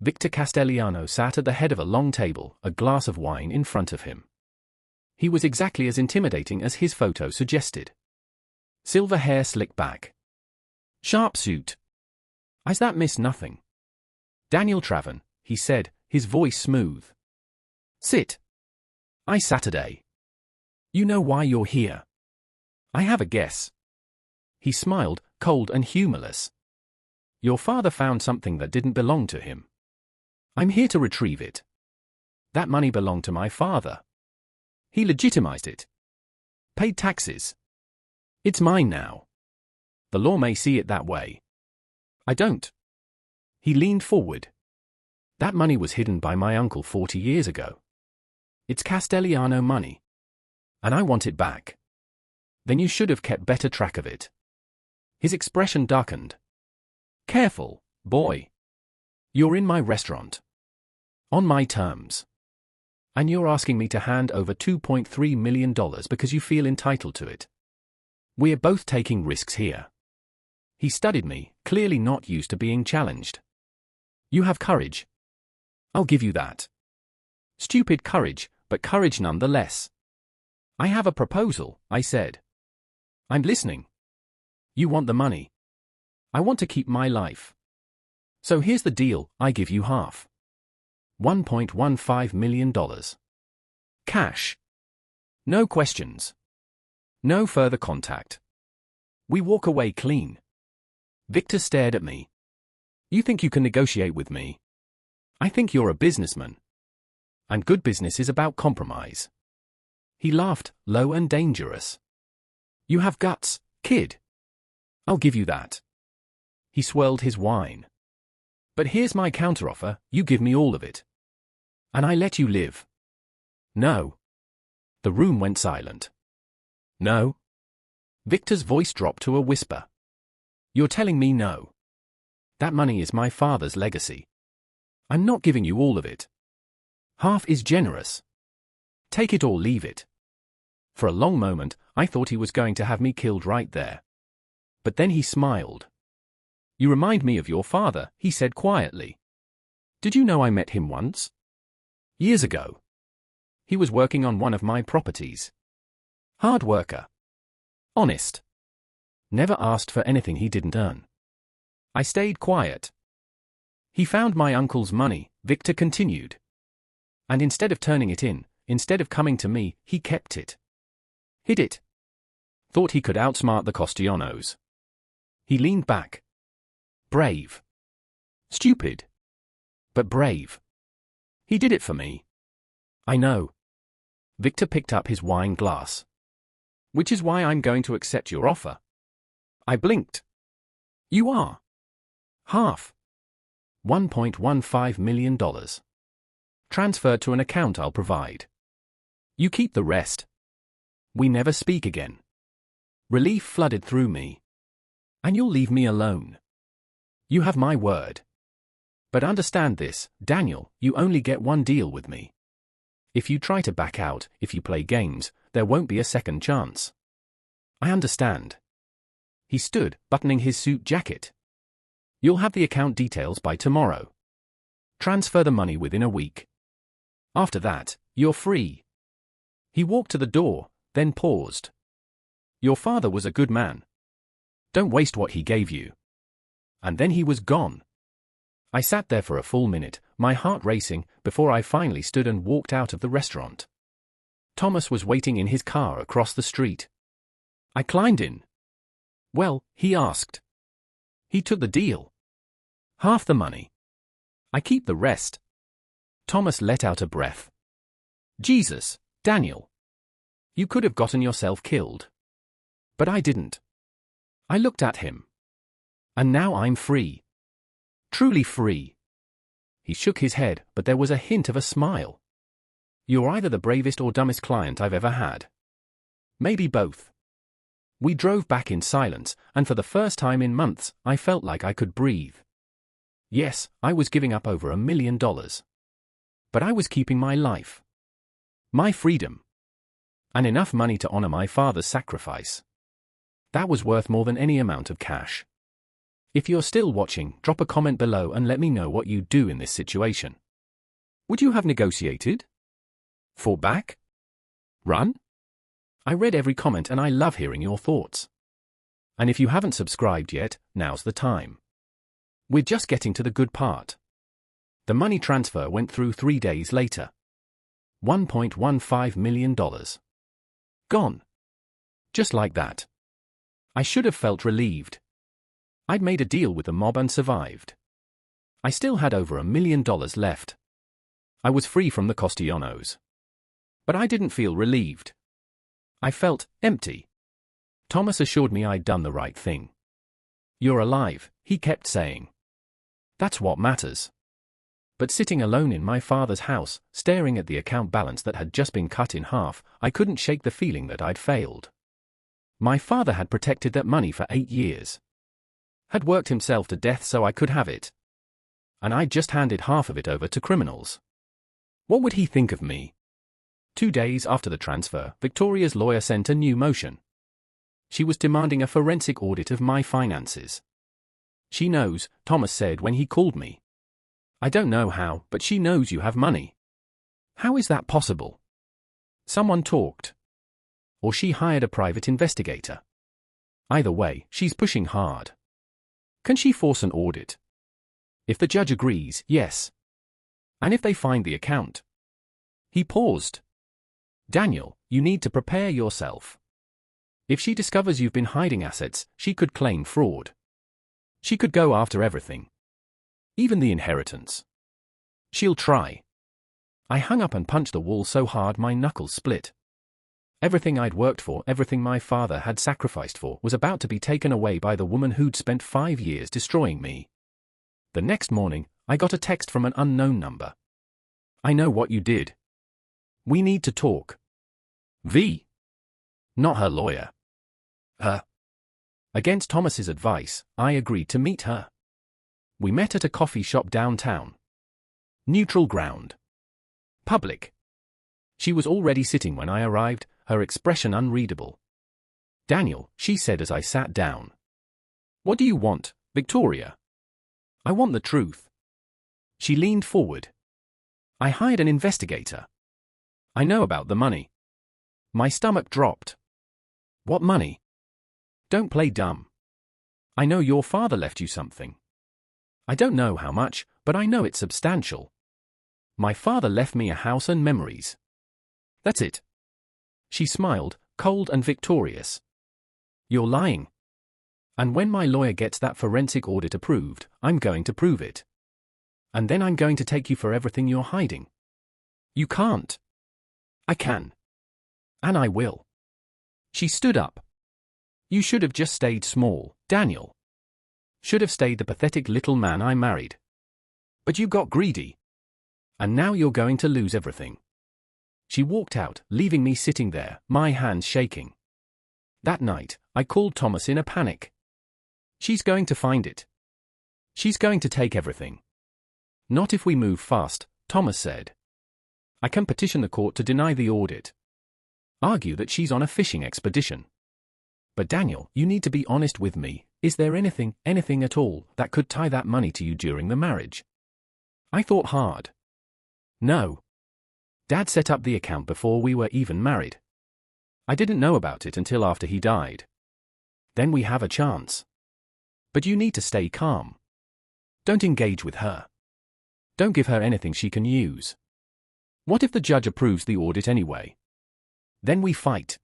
[SPEAKER 1] Victor Castellano sat at the head of a long table, a glass of wine in front of him. He was exactly as intimidating as his photo suggested. Silver hair slicked back. Sharp suit. Eyes that miss nothing. Daniel Traven, he said, his voice smooth. Sit. I Saturday. You know why you're here. I have a guess. He smiled, cold and humorless. Your father found something that didn't belong to him. I'm here to retrieve it. That money belonged to my father. He legitimized it. Paid taxes. It's mine now. The law may see it that way. I don't. He leaned forward. That money was hidden by my uncle 40 years ago. It's Castellano money. And I want it back. Then you should have kept better track of it. His expression darkened. Careful, boy. You're in my restaurant. On my terms. And you're asking me to hand over $2.3 million because you feel entitled to it. We're both taking risks here. He studied me, clearly not used to being challenged. You have courage. I'll give you that. Stupid courage, but courage nonetheless. I have a proposal, I said. I'm listening. You want the money. I want to keep my life. So here's the deal, I give you half. $1.15 million. Cash. No questions. No further contact. We walk away clean. Victor stared at me. You think you can negotiate with me? I think you're a businessman. And good business is about compromise. He laughed, low and dangerous. You have guts, kid. I'll give you that. He swirled his wine. But here's my counteroffer, you give me all of it. And I let you live. No. The room went silent. No. Victor's voice dropped to a whisper. You're telling me no. That money is my father's legacy. I'm not giving you all of it. Half is generous. Take it or leave it. For a long moment, I thought he was going to have me killed right there. But then he smiled. You remind me of your father, he said quietly. Did you know I met him once? Years ago. He was working on one of my properties. Hard worker. Honest. Never asked for anything he didn't earn. I stayed quiet. He found my uncle's money, Victor continued. And instead of turning it in, instead of coming to me, he kept it. Hid it. Thought he could outsmart the Costianos. He leaned back. Brave. Stupid. But brave. He did it for me. I know. Victor picked up his wine glass. Which is why I'm going to accept your offer. I blinked. You are. Half. $1.15 million. Transferred to an account I'll provide. You keep the rest. We never speak again. Relief flooded through me. And you'll leave me alone. You have my word. But understand this, Daniel, you only get one deal with me. If you try to back out, if you play games, there won't be a second chance. I understand. He stood, buttoning his suit jacket. You'll have the account details by tomorrow. Transfer the money within a week. After that, you're free. He walked to the door, then paused. Your father was a good man. Don't waste what he gave you. And then he was gone. I sat there for a full minute, my heart racing, before I finally stood and walked out of the restaurant. Thomas was waiting in his car across the street. I climbed in. Well, he asked. He took the deal. Half the money. I keep the rest. Thomas let out a breath. Jesus, Daniel. You could have gotten yourself killed. But I didn't. I looked at him. And now I'm free. Truly free. He shook his head, but there was a hint of a smile. You're either the bravest or dumbest client I've ever had. Maybe both. We drove back in silence, and for the first time in months, I felt like I could breathe. Yes, I was giving up over $1 million. But I was keeping my life. My freedom. And enough money to honor my father's sacrifice. That was worth more than any amount of cash. If you're still watching, drop a comment below and let me know what you'd do in this situation. Would you have negotiated? Fought back? Run? I read every comment and I love hearing your thoughts. And if you haven't subscribed yet, now's the time. We're just getting to the good part. The money transfer went through 3 days later. $1.15 million. Gone. Just like that. I should have felt relieved. I'd made a deal with the mob and survived. I still had over $1 million left. I was free from the Costianos. But I didn't feel relieved. I felt empty. Thomas assured me I'd done the right thing. You're alive, he kept saying. That's what matters. But sitting alone in my father's house, staring at the account balance that had just been cut in half, I couldn't shake the feeling that I'd failed. My father had protected that money for 8 years. Had worked himself to death so I could have it. And I'd just handed half of it over to criminals. What would he think of me? 2 days after the transfer, Victoria's lawyer sent a new motion. She was demanding a forensic audit of my finances. She knows, Thomas said when he called me. I don't know how, but she knows you have money. How is that possible? Someone talked. Or she hired a private investigator. Either way, she's pushing hard. Can she force an audit? If the judge agrees, yes. And if they find the account? He paused. Daniel, you need to prepare yourself. If she discovers you've been hiding assets, she could claim fraud. She could go after everything. Even the inheritance. She'll try. I hung up and punched the wall so hard my knuckles split. Everything I'd worked for, everything my father had sacrificed for, was about to be taken away by the woman who'd spent 5 years destroying me. The next morning, I got a text from an unknown number. I know what you did. We need to talk. V. Not her lawyer. Her. Against Thomas's advice, I agreed to meet her. We met at a coffee shop downtown. Neutral ground. Public. She was already sitting when I arrived, her expression unreadable. Daniel, she said as I sat down. What do you want, Victoria? I want the truth. She leaned forward. I hired an investigator. I know about the money. My stomach dropped. What money? Don't play dumb. I know your father left you something. I don't know how much, but I know it's substantial. My father left me a house and memories. That's it. She smiled, cold and victorious. You're lying. And when my lawyer gets that forensic audit approved, I'm going to prove it. And then I'm going to take you for everything you're hiding. You can't. I can. And I will. She stood up. You should have just stayed small, Daniel. Should have stayed the pathetic little man I married. But you got greedy. And now you're going to lose everything. She walked out, leaving me sitting there, my hands shaking. That night, I called Thomas in a panic. She's going to find it. She's going to take everything. Not if we move fast, Thomas said. I can petition the court to deny the audit. Argue that she's on a fishing expedition. But Daniel, you need to be honest with me. Is there anything at all, that could tie that money to you during the marriage? I thought hard. No. Dad set up the account before we were even married. I didn't know about it until after he died. Then we have a chance. But you need to stay calm. Don't engage with her. Don't give her anything she can use. What if the judge approves the audit anyway? Then we fight.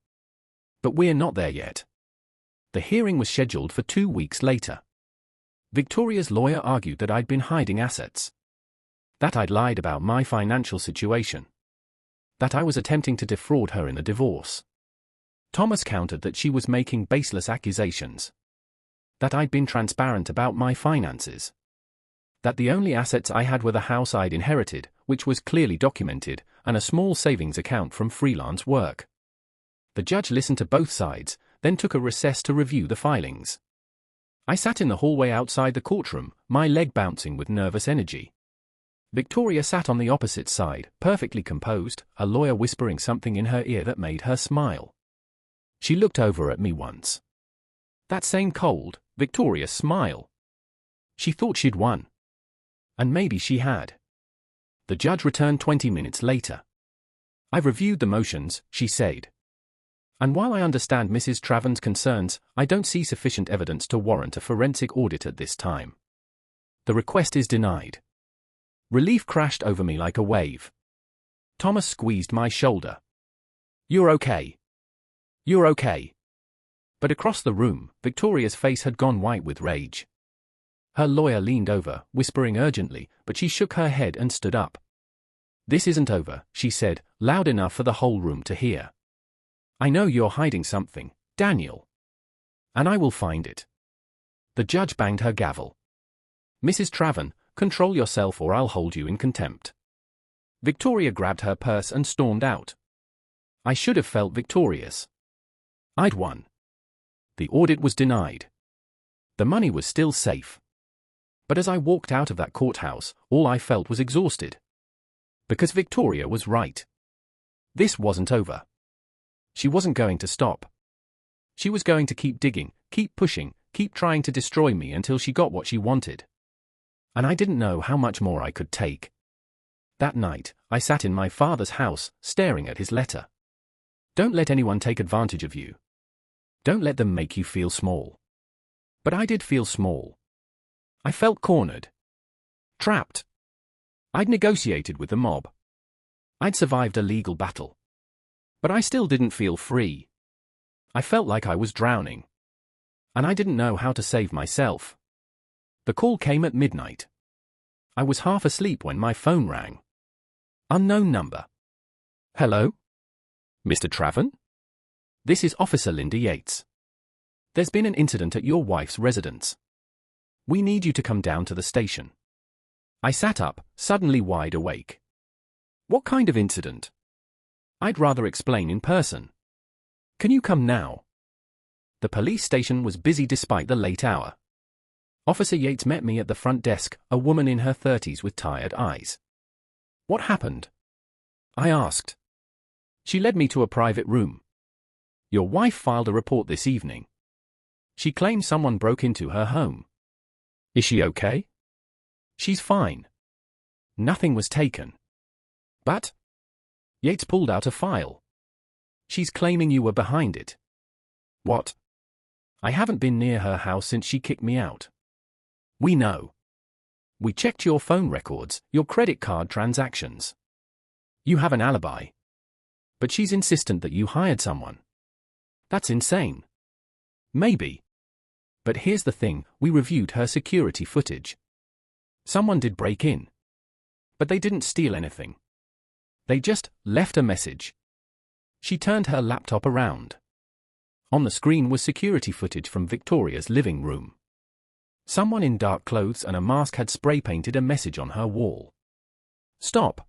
[SPEAKER 1] But we're not there yet. The hearing was scheduled for 2 weeks later. Victoria's lawyer argued that I'd been hiding assets. That I'd lied about my financial situation. That I was attempting to defraud her in the divorce. Thomas countered that she was making baseless accusations. That I'd been transparent about my finances. That the only assets I had were the house I'd inherited, which was clearly documented, and a small savings account from freelance work. The judge listened to both sides, then took a recess to review the filings. I sat in the hallway outside the courtroom, my leg bouncing with nervous energy. Victoria sat on the opposite side, perfectly composed, a lawyer whispering something in her ear that made her smile. She looked over at me once. That same cold, victorious smile. She thought she'd won. And maybe she had. The judge returned 20 minutes later. I've reviewed the motions, she said. And while I understand Mrs. Traven's concerns, I don't see sufficient evidence to warrant a forensic audit at this time. The request is denied. Relief crashed over me like a wave. Thomas squeezed my shoulder. You're okay. You're okay. But across the room, Victoria's face had gone white with rage. Her lawyer leaned over, whispering urgently, but she shook her head and stood up. This isn't over, she said, loud enough for the whole room to hear. I know you're hiding something, Daniel. And I will find it. The judge banged her gavel. Mrs. Traven, control yourself or I'll hold you in contempt. Victoria grabbed her purse and stormed out. I should have felt victorious. I'd won. The audit was denied. The money was still safe. But as I walked out of that courthouse, all I felt was exhausted. Because Victoria was right. This wasn't over. She wasn't going to stop. She was going to keep digging, keep pushing, keep trying to destroy me until she got what she wanted. And I didn't know how much more I could take. That night, I sat in my father's house, staring at his letter. Don't let anyone take advantage of you. Don't let them make you feel small. But I did feel small. I felt cornered. Trapped. I'd negotiated with the mob. I'd survived a legal battle. But I still didn't feel free. I felt like I was drowning. And I didn't know how to save myself. The call came at midnight. I was half asleep when my phone rang. Unknown number. Hello? Mr. Traven? This is Officer Linda Yates. There's been an incident at your wife's residence. We need you to come down to the station. I sat up, suddenly wide awake. What kind of incident? I'd rather explain in person. Can you come now? The police station was busy despite the late hour. Officer Yates met me at the front desk, a woman in her 30s with tired eyes. What happened? I asked. She led me to a private room. Your wife filed a report this evening. She claims someone broke into her home. Is she okay? She's fine. Nothing was taken. But? Yates pulled out a file. She's claiming you were behind it. What? I haven't been near her house since she kicked me out. We know. We checked your phone records, your credit card transactions. You have an alibi. But she's insistent that you hired someone. That's insane. Maybe. But here's the thing, we reviewed her security footage. Someone did break in. But they didn't steal anything. They just left a message. She turned her laptop around. On the screen was security footage from Victoria's living room. Someone in dark clothes and a mask had spray-painted a message on her wall. Stop.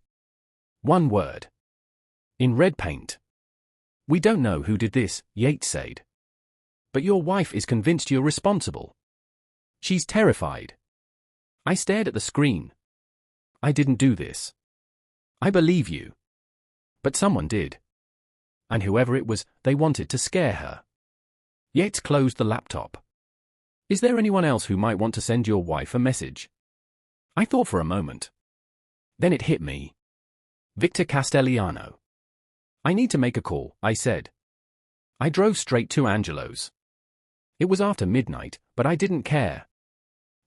[SPEAKER 1] One word. In red paint. We don't know who did this, Yates said. But your wife is convinced you're responsible. She's terrified. I stared at the screen. I didn't do this. I believe you. But someone did. And whoever it was, they wanted to scare her. Yates closed the laptop. Is there anyone else who might want to send your wife a message? I thought for a moment. Then it hit me. Victor Castellano. I need to make a call, I said. I drove straight to Angelo's. It was after midnight, but I didn't care.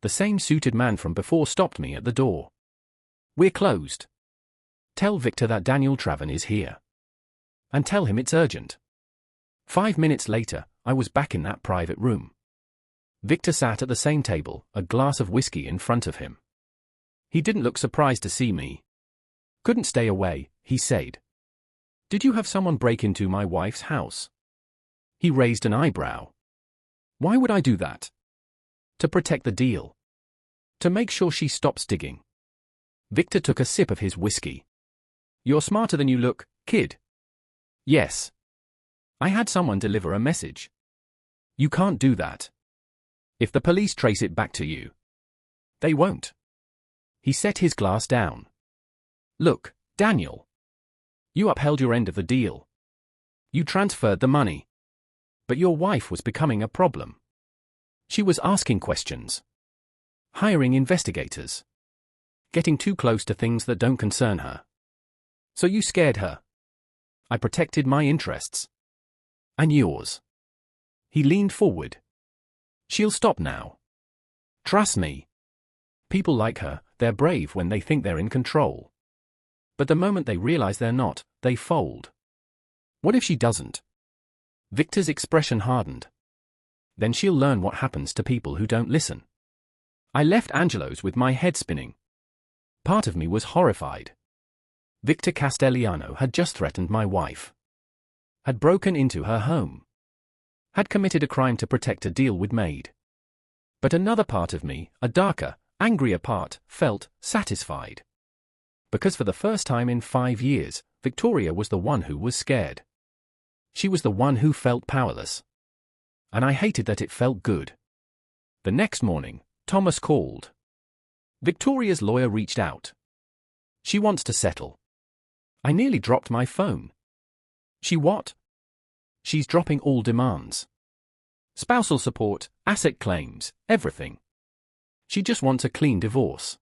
[SPEAKER 1] The same suited man from before stopped me at the door. We're closed. Tell Victor that Daniel Traven is here. And tell him it's urgent. 5 minutes later, I was back in that private room. Victor sat at the same table, a glass of whiskey in front of him. He didn't look surprised to see me. Couldn't stay away, he said. Did you have someone break into my wife's house? He raised an eyebrow. Why would I do that? To protect the deal. To make sure she stops digging. Victor took a sip of his whiskey. You're smarter than you look, kid. Yes. I had someone deliver a message. You can't do that. If the police trace it back to you. They won't. He set his glass down. Look, Daniel. You upheld your end of the deal. You transferred the money. But your wife was becoming a problem. She was asking questions. Hiring investigators. Getting too close to things that don't concern her. So you scared her. I protected my interests. And yours. He leaned forward. She'll stop now. Trust me. People like her, they're brave when they think they're in control. But the moment they realize they're not, they fold. What if she doesn't? Victor's expression hardened. Then she'll learn what happens to people who don't listen. I left Angelo's with my head spinning. Part of me was horrified. Victor Castellano had just threatened my wife. Had broken into her home. Had committed a crime to protect a deal we'd made. But another part of me, a darker, angrier part, felt satisfied. Because for the first time in 5 years, Victoria was the one who was scared. She was the one who felt powerless. And I hated that it felt good. The next morning, Thomas called. Victoria's lawyer reached out. She wants to settle. I nearly dropped my phone. She what? She's dropping all demands. Spousal support, asset claims, everything. She just wants a clean divorce.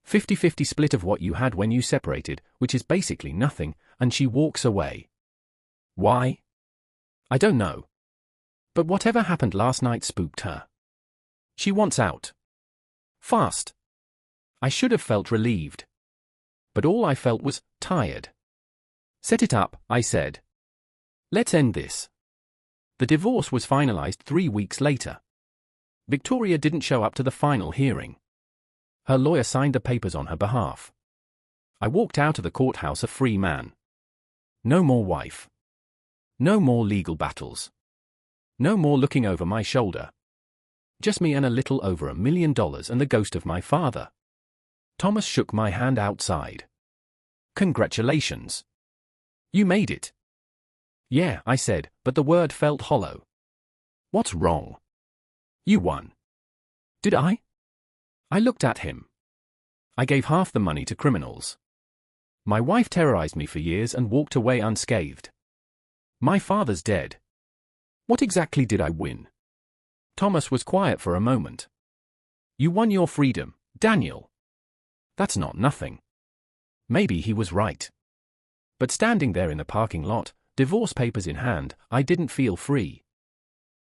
[SPEAKER 1] 50-50 split of what you had when you separated, which is basically nothing, and she walks away. Why? I don't know. But whatever happened last night spooked her. She wants out. Fast. I should have felt relieved. But all I felt was tired. Set it up, I said. Let's end this. The divorce was finalized 3 weeks later. Victoria didn't show up to the final hearing. Her lawyer signed the papers on her behalf. I walked out of the courthouse a free man. No more wife. No more legal battles. No more looking over my shoulder. Just me and a little over $1 million and the ghost of my father. Thomas shook my hand outside. Congratulations. You made it. Yeah, I said, but the word felt hollow. What's wrong? You won. Did I? I looked at him. I gave half the money to criminals. My wife terrorized me for years and walked away unscathed. My father's dead. What exactly did I win? Thomas was quiet for a moment. You won your freedom, Daniel. That's not nothing. Maybe he was right. But standing there in the parking lot, divorce papers in hand, I didn't feel free.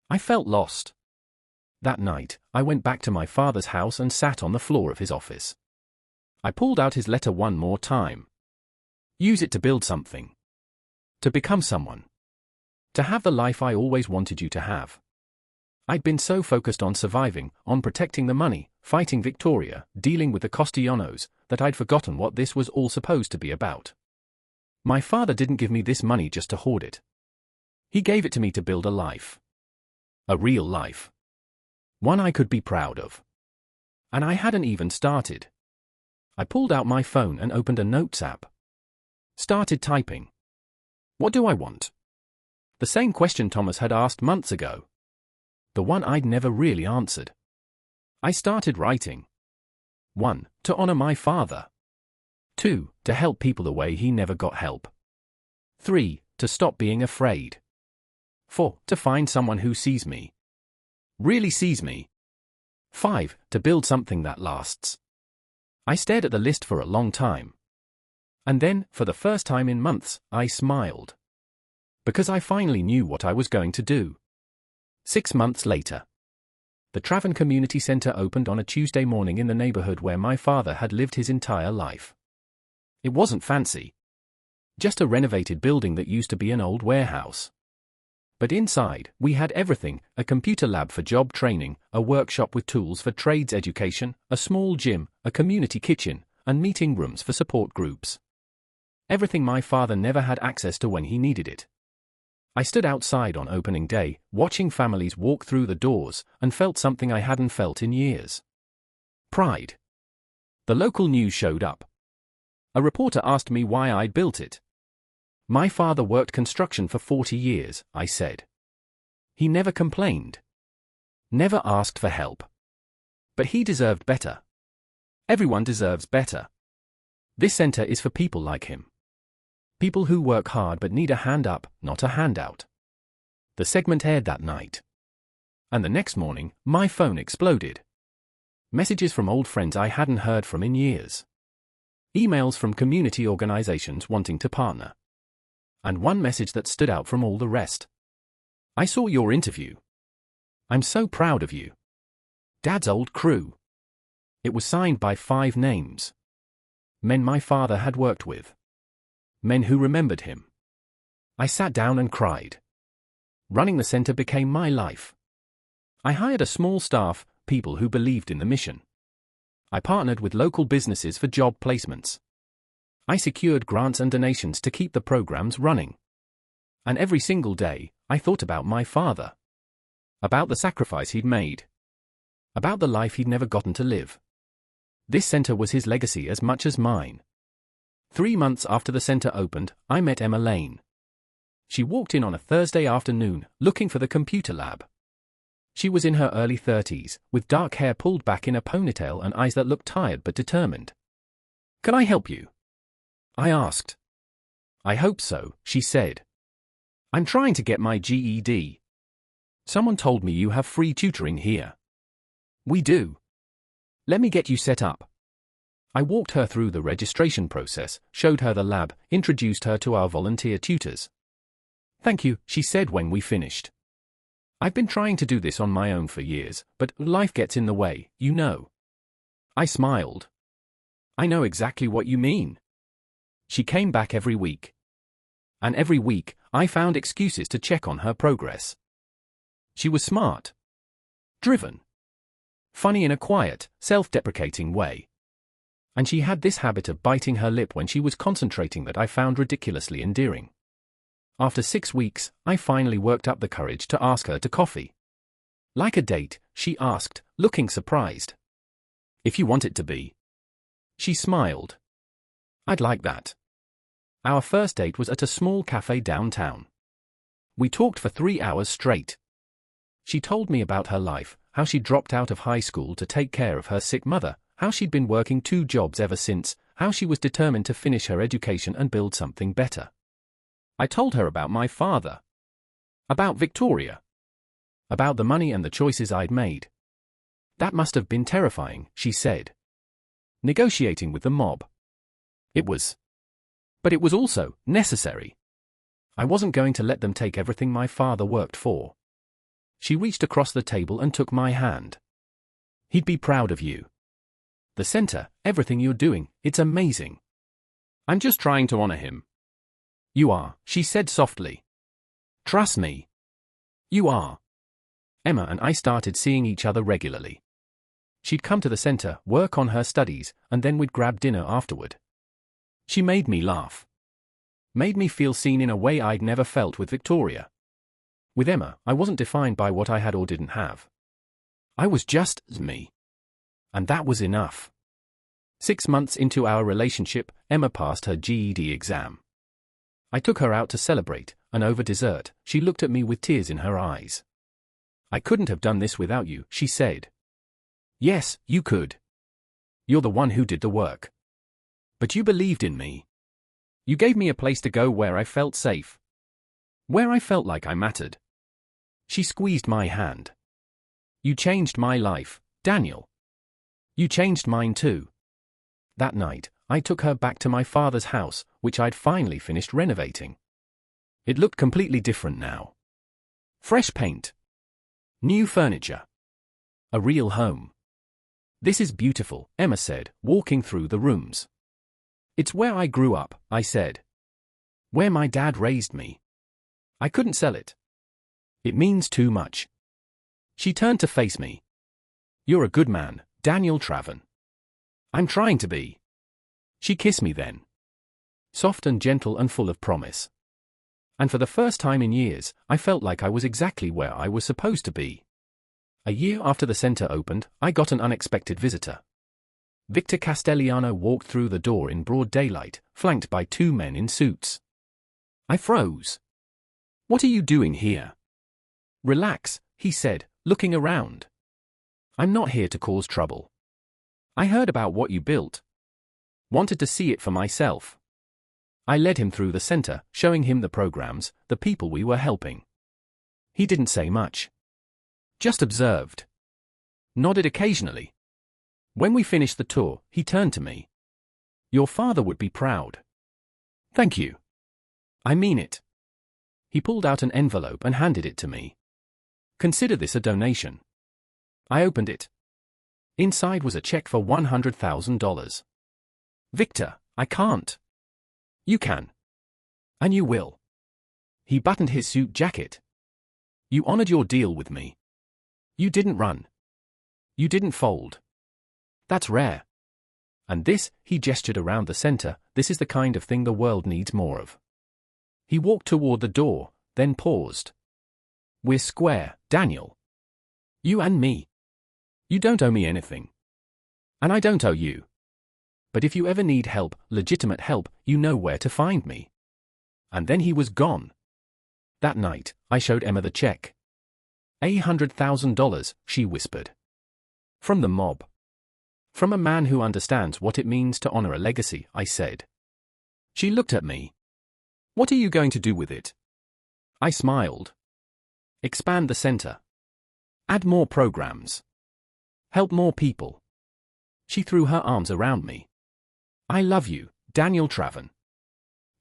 [SPEAKER 1] I felt lost. That night, I went back to my father's house and sat on the floor of his office. I pulled out his letter one more time. Use it to build something. To become someone. To have the life I always wanted you to have. I'd been so focused on surviving, on protecting the money, fighting Victoria, dealing with the Costillanos, that I'd forgotten what this was all supposed to be about. My father didn't give me this money just to hoard it. He gave it to me to build a life. A real life. One I could be proud of. And I hadn't even started. I pulled out my phone and opened a notes app. Started typing. What do I want? The same question Thomas had asked months ago. The one I'd never really answered. I started writing. 1. To honor my father. 2. To help people the way he never got help. 3. To stop being afraid. 4. To find someone who sees me. Really sees me. 5. To build something that lasts. I stared at the list for a long time. And then, for the first time in months, I smiled. Because I finally knew what I was going to do. 6 months later. The Traven Community Center opened on a Tuesday morning in the neighborhood where my father had lived his entire life. It wasn't fancy. Just a renovated building that used to be an old warehouse. But inside, we had everything: a computer lab for job training, a workshop with tools for trades education, a small gym, a community kitchen, and meeting rooms for support groups. Everything my father never had access to when he needed it. I stood outside on opening day, watching families walk through the doors, and felt something I hadn't felt in years. Pride. The local news showed up. A reporter asked me why I'd built it. My father worked construction for 40 years, I said. He never complained. Never asked for help. But he deserved better. Everyone deserves better. This center is for people like him. People who work hard but need a hand up, not a handout. The segment aired that night. And the next morning, my phone exploded. Messages from old friends I hadn't heard from in years. Emails from community organizations wanting to partner. And one message that stood out from all the rest. I saw your interview. I'm so proud of you. Dad's old crew. It was signed by 5 names. Men my father had worked with. Men who remembered him. I sat down and cried. Running the center became my life. I hired a small staff, people who believed in the mission. I partnered with local businesses for job placements. I secured grants and donations to keep the programs running. And every single day, I thought about my father. About the sacrifice he'd made. About the life he'd never gotten to live. This center was his legacy as much as mine. 3 months after the center opened, I met Emma Lane. She walked in on a Thursday afternoon, looking for the computer lab. She was in her early 30s, with dark hair pulled back in a ponytail and eyes that looked tired but determined. "Can I help you?" I asked. "I hope so," she said. "I'm trying to get my GED. Someone told me you have free tutoring here." "We do." Let me get you set up. I walked her through the registration process, showed her the lab, introduced her to our volunteer tutors. Thank you, she said when we finished. I've been trying to do this on my own for years, but life gets in the way, you know. I smiled. I know exactly what you mean. She came back every week. And every week, I found excuses to check on her progress. She was smart. Driven. Funny in a quiet, self-deprecating way. And she had this habit of biting her lip when she was concentrating that I found ridiculously endearing. After 6 weeks, I finally worked up the courage to ask her to coffee. Like a date, she asked, looking surprised. If you want it to be. She smiled. I'd like that. Our first date was at a small cafe downtown. We talked for 3 hours straight. She told me about her life, how she dropped out of high school to take care of her sick mother, how she'd been working 2 jobs ever since, how she was determined to finish her education and build something better. I told her about my father. About Victoria. About the money and the choices I'd made. That must have been terrifying, she said. Negotiating with the mob. It was. But it was also necessary. I wasn't going to let them take everything my father worked for. She reached across the table and took my hand. He'd be proud of you. The center, everything you're doing, it's amazing. I'm just trying to honor him. You are, she said softly. Trust me. You are. Emma and I started seeing each other regularly. She'd come to the center, work on her studies, and then we'd grab dinner afterward. She made me laugh. Made me feel seen in a way I'd never felt with Victoria. With Emma, I wasn't defined by what I had or didn't have. I was just me. And that was enough. 6 months into our relationship, Emma passed her GED exam. I took her out to celebrate, and over dessert, she looked at me with tears in her eyes. I couldn't have done this without you, she said. Yes, you could. You're the one who did the work. But you believed in me. You gave me a place to go where I felt safe. Where I felt like I mattered. She squeezed my hand. You changed my life, Daniel. You changed mine too. That night, I took her back to my father's house, which I'd finally finished renovating. It looked completely different now. Fresh paint. New furniture. A real home. This is beautiful, Emma said, walking through the rooms. It's where I grew up, I said. Where my dad raised me. I couldn't sell it. It means too much. She turned to face me. You're a good man, Daniel Traven. I'm trying to be. She kissed me then. Soft and gentle and full of promise. And for the first time in years, I felt like I was exactly where I was supposed to be. A year after the center opened, I got an unexpected visitor. Victor Castellano walked through the door in broad daylight, flanked by 2 men in suits. I froze. What are you doing here? Relax, he said, looking around. I'm not here to cause trouble. I heard about what you built. Wanted to see it for myself. I led him through the center, showing him the programs, the people we were helping. He didn't say much. Just observed. Nodded occasionally. When we finished the tour, he turned to me. Your father would be proud. Thank you. I mean it. He pulled out an envelope and handed it to me. Consider this a donation. I opened it. Inside was a check for $100,000. Victor, I can't. You can. And you will. He buttoned his suit jacket. You honored your deal with me. You didn't run. You didn't fold. That's rare. And this, he gestured around the center, this is the kind of thing the world needs more of. He walked toward the door, then paused. We're square, Daniel. You and me. You don't owe me anything. And I don't owe you. But if you ever need help, legitimate help, you know where to find me. And then he was gone. That night, I showed Emma the check. $100,000, she whispered. From the mob. From a man who understands what it means to honor a legacy, I said. She looked at me. What are you going to do with it? I smiled. Expand the center. Add more programs. Help more people. She threw her arms around me. I love you, Daniel Traven.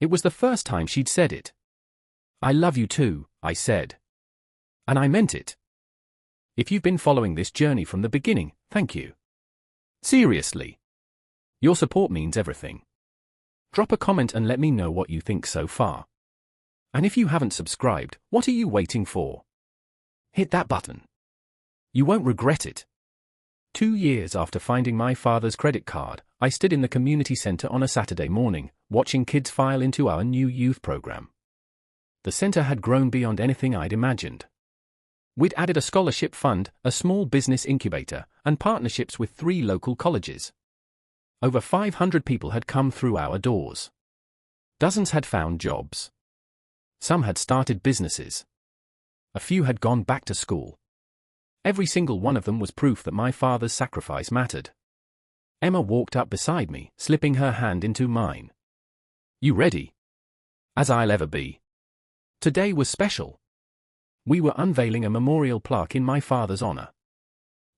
[SPEAKER 1] It was the first time she'd said it. I love you too, I said. And I meant it. If you've been following this journey from the beginning, thank you. Seriously. Your support means everything. Drop a comment and let me know what you think so far. And if you haven't subscribed, what are you waiting for? Hit that button. You won't regret it. 2 years after finding my father's credit card, I stood in the community center on a Saturday morning, watching kids file into our new youth program. The center had grown beyond anything I'd imagined. We'd added a scholarship fund, a small business incubator, and partnerships with 3 local colleges. Over 500 people had come through our doors. Dozens had found jobs. Some had started businesses. A few had gone back to school. Every single one of them was proof that my father's sacrifice mattered. Emma walked up beside me, slipping her hand into mine. You ready? As I'll ever be. Today was special. We were unveiling a memorial plaque in my father's honor.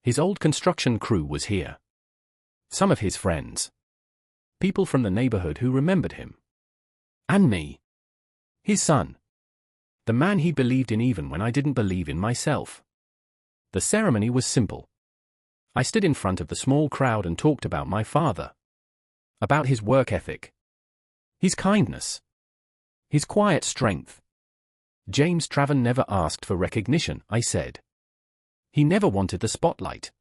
[SPEAKER 1] His old construction crew was here. Some of his friends. People from the neighborhood who remembered him. And me. His son. The man he believed in even when I didn't believe in myself. The ceremony was simple. I stood in front of the small crowd and talked about my father. About his work ethic. His kindness. His quiet strength. James Traven never asked for recognition, I said. He never wanted the spotlight.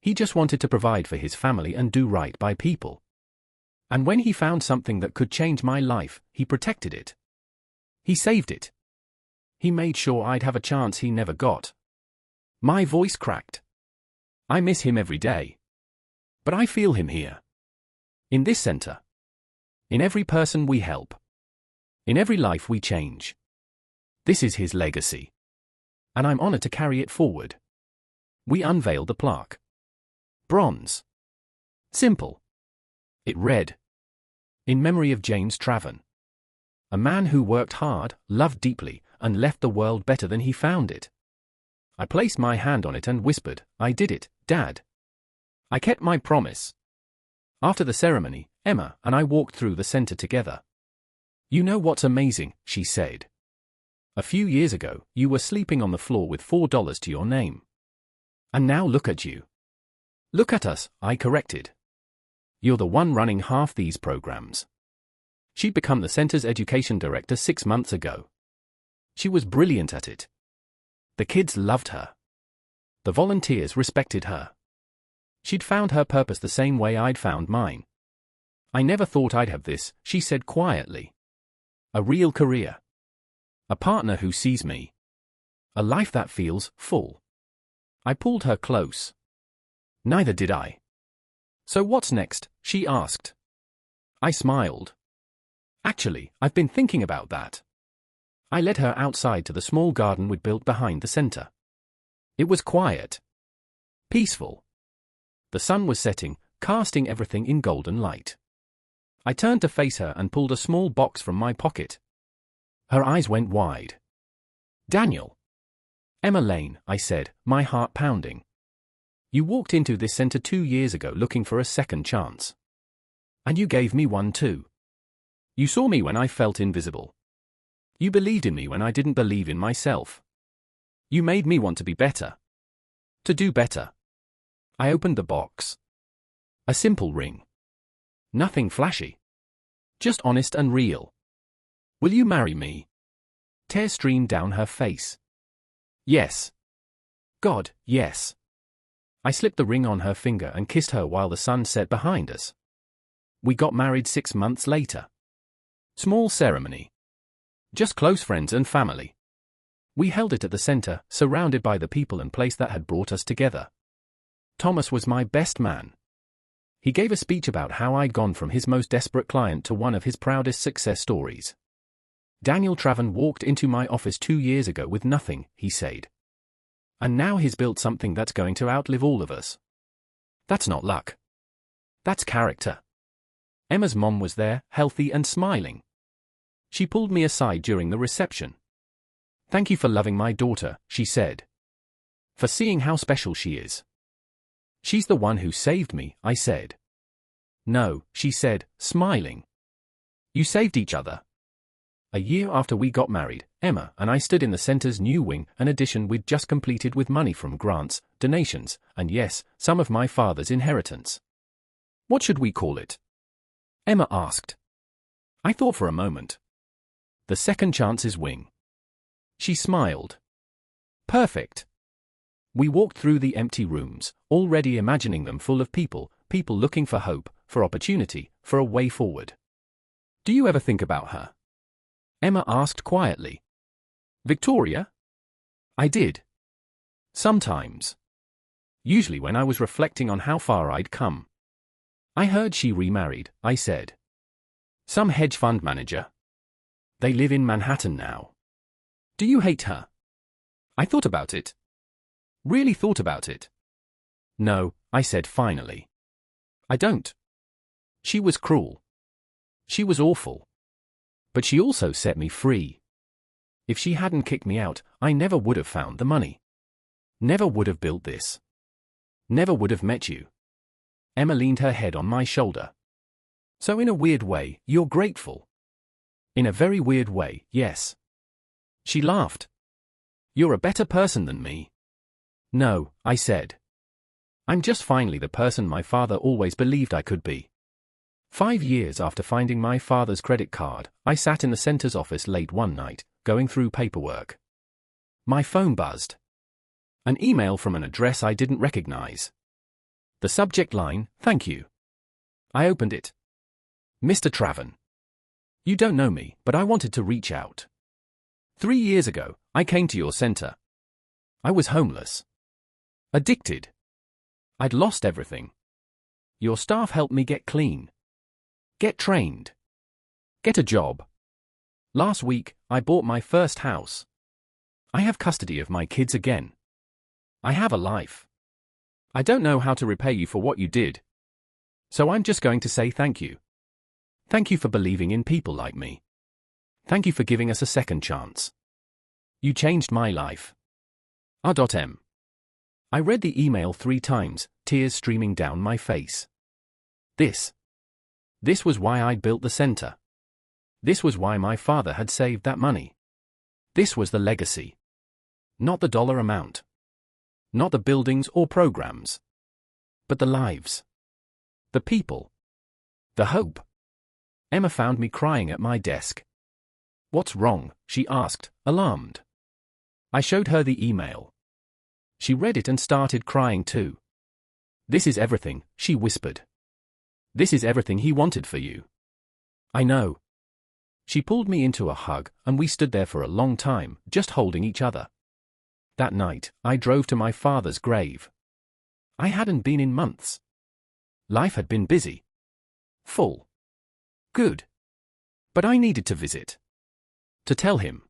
[SPEAKER 1] He just wanted to provide for his family and do right by people. And when he found something that could change my life, he protected it. He saved it. He made sure I'd have a chance he never got. My voice cracked. I miss him every day. But I feel him here. In this center. In every person we help. In every life we change. This is his legacy. And I'm honored to carry it forward. We unveiled the plaque. Bronze. Simple. It read, "In memory of James Traven. A man who worked hard, loved deeply, and left the world better than he found it." I placed my hand on it and whispered, "I did it, Dad. I kept my promise." After the ceremony, Emma and I walked through the center together. "You know what's amazing," she said. "A few years ago, you were sleeping on the floor with $4 to your name. And now look at you." "Look at us," I corrected. "You're the one running half these programs." She'd become the center's education director 6 months ago. She was brilliant at it. The kids loved her. The volunteers respected her. She'd found her purpose the same way I'd found mine. "I never thought I'd have this," she said quietly. "A real career. A partner who sees me. A life that feels full." I pulled her close. Neither did I. "So what's next?" she asked. I smiled. "Actually, I've been thinking about that." I led her outside to the small garden we'd built behind the center. It was quiet. Peaceful. The sun was setting, casting everything in golden light. I turned to face her and pulled a small box from my pocket. Her eyes went wide. "Daniel." "Emma Lane," I said, my heart pounding. "You walked into this center 2 years ago looking for a second chance. And you gave me one too. You saw me when I felt invisible. You believed in me when I didn't believe in myself. You made me want to be better. To do better." I opened the box. A simple ring. Nothing flashy. Just honest and real. "Will you marry me?" Tears streamed down her face. "Yes. God, yes." I slipped the ring on her finger and kissed her while the sun set behind us. We got married 6 months later. Small ceremony. Just close friends and family. We held it at the center, surrounded by the people and place that had brought us together. Thomas was my best man. He gave a speech about how I'd gone from his most desperate client to one of his proudest success stories. "Daniel Traven walked into my office 2 years ago with nothing," he said. "And now he's built something that's going to outlive all of us. That's not luck. That's character." Emma's mom was there, healthy and smiling. She pulled me aside during the reception. "Thank you for loving my daughter," she said. "For seeing how special she is. She's the one who saved me, I said. No, she said, smiling. You saved each other. A year after we got married, Emma and I stood in the center's new wing, an addition we'd just completed with money from grants, donations, and yes, some of my father's inheritance. What should we call it? Emma asked. I thought for a moment. The Second Chances Wing. She smiled. Perfect. We walked through the empty rooms, already imagining them full of people looking for hope, for opportunity, for a way forward. Do you ever think about her? Emma asked quietly. Victoria? I did. Sometimes. Usually when I was reflecting on how far I'd come. I heard she remarried, I said. Some hedge fund manager. They live in Manhattan now. Do you hate her? I thought about it. Really thought about it. No, I said finally. I don't. She was cruel. She was awful. But she also set me free. If she hadn't kicked me out, I never would have found the money. Never would have built this. Never would have met you. Emma leaned her head on my shoulder. So in a weird way, you're grateful. In a very weird way, yes. She laughed. You're a better person than me. No, I said. I'm just finally the person my father always believed I could be. 5 years after finding my father's credit card, I sat in the center's office late one night, going through paperwork. My phone buzzed. An email from an address I didn't recognize. The subject line, thank you. I opened it. Mr. Traven. You don't know me, but I wanted to reach out. 3 years ago, I came to your center. I was homeless. Addicted. I'd lost everything. Your staff helped me get clean. Get trained. Get a job. Last week, I bought my first house. I have custody of my kids again. I have a life. I don't know how to repay you for what you did. So I'm just going to say thank you. Thank you for believing in people like me. Thank you for giving us a second chance. You changed my life. R.M. I read the email 3 times, tears streaming down my face. This was why I'd built the center. This was why my father had saved that money. This was the legacy. Not the dollar amount. Not the buildings or programs. But the lives. The people. The hope. Emma found me crying at my desk. What's wrong? She asked, alarmed. I showed her the email. She read it and started crying too. This is everything, she whispered. This is everything he wanted for you. I know. She pulled me into a hug, and we stood there for a long time, just holding each other. That night, I drove to my father's grave. I hadn't been in months. Life had been busy. Full. Good. But I needed to visit. To tell him.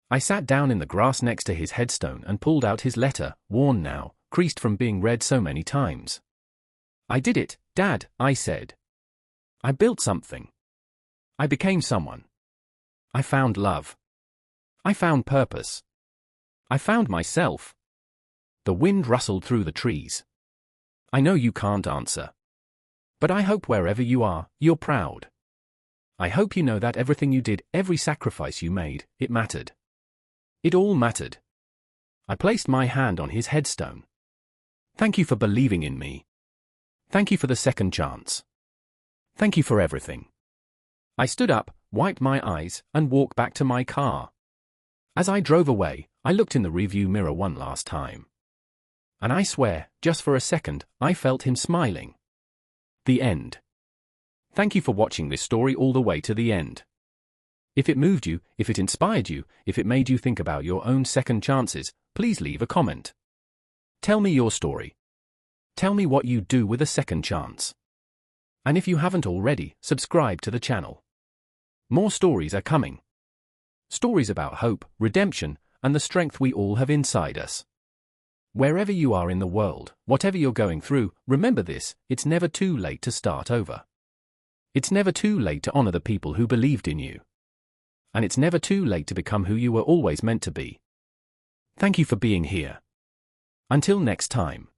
[SPEAKER 1] I sat down in the grass next to his headstone and pulled out his letter, worn now, creased from being read so many times. I did it, Dad, I said. I built something. I became someone. I found love. I found purpose. I found myself. The wind rustled through the trees. I know you can't answer. But I hope wherever you are, you're proud. I hope you know that everything you did, every sacrifice you made, it mattered. It all mattered. I placed my hand on his headstone. Thank you for believing in me. Thank you for the second chance. Thank you for everything. I stood up, wiped my eyes, and walked back to my car. As I drove away, I looked in the rearview mirror one last time. And I swear, just for a second, I felt him smiling. The end. Thank you for watching this story all the way to the end. If it moved you, if it inspired you, if it made you think about your own second chances, please leave a comment. Tell me your story. Tell me what you do with a second chance. And if you haven't already, subscribe to the channel. More stories are coming. Stories about hope, redemption, and the strength we all have inside us. Wherever you are in the world, whatever you're going through, remember this, it's never too late to start over. It's never too late to honor the people who believed in you. And it's never too late to become who you were always meant to be. Thank you for being here. Until next time.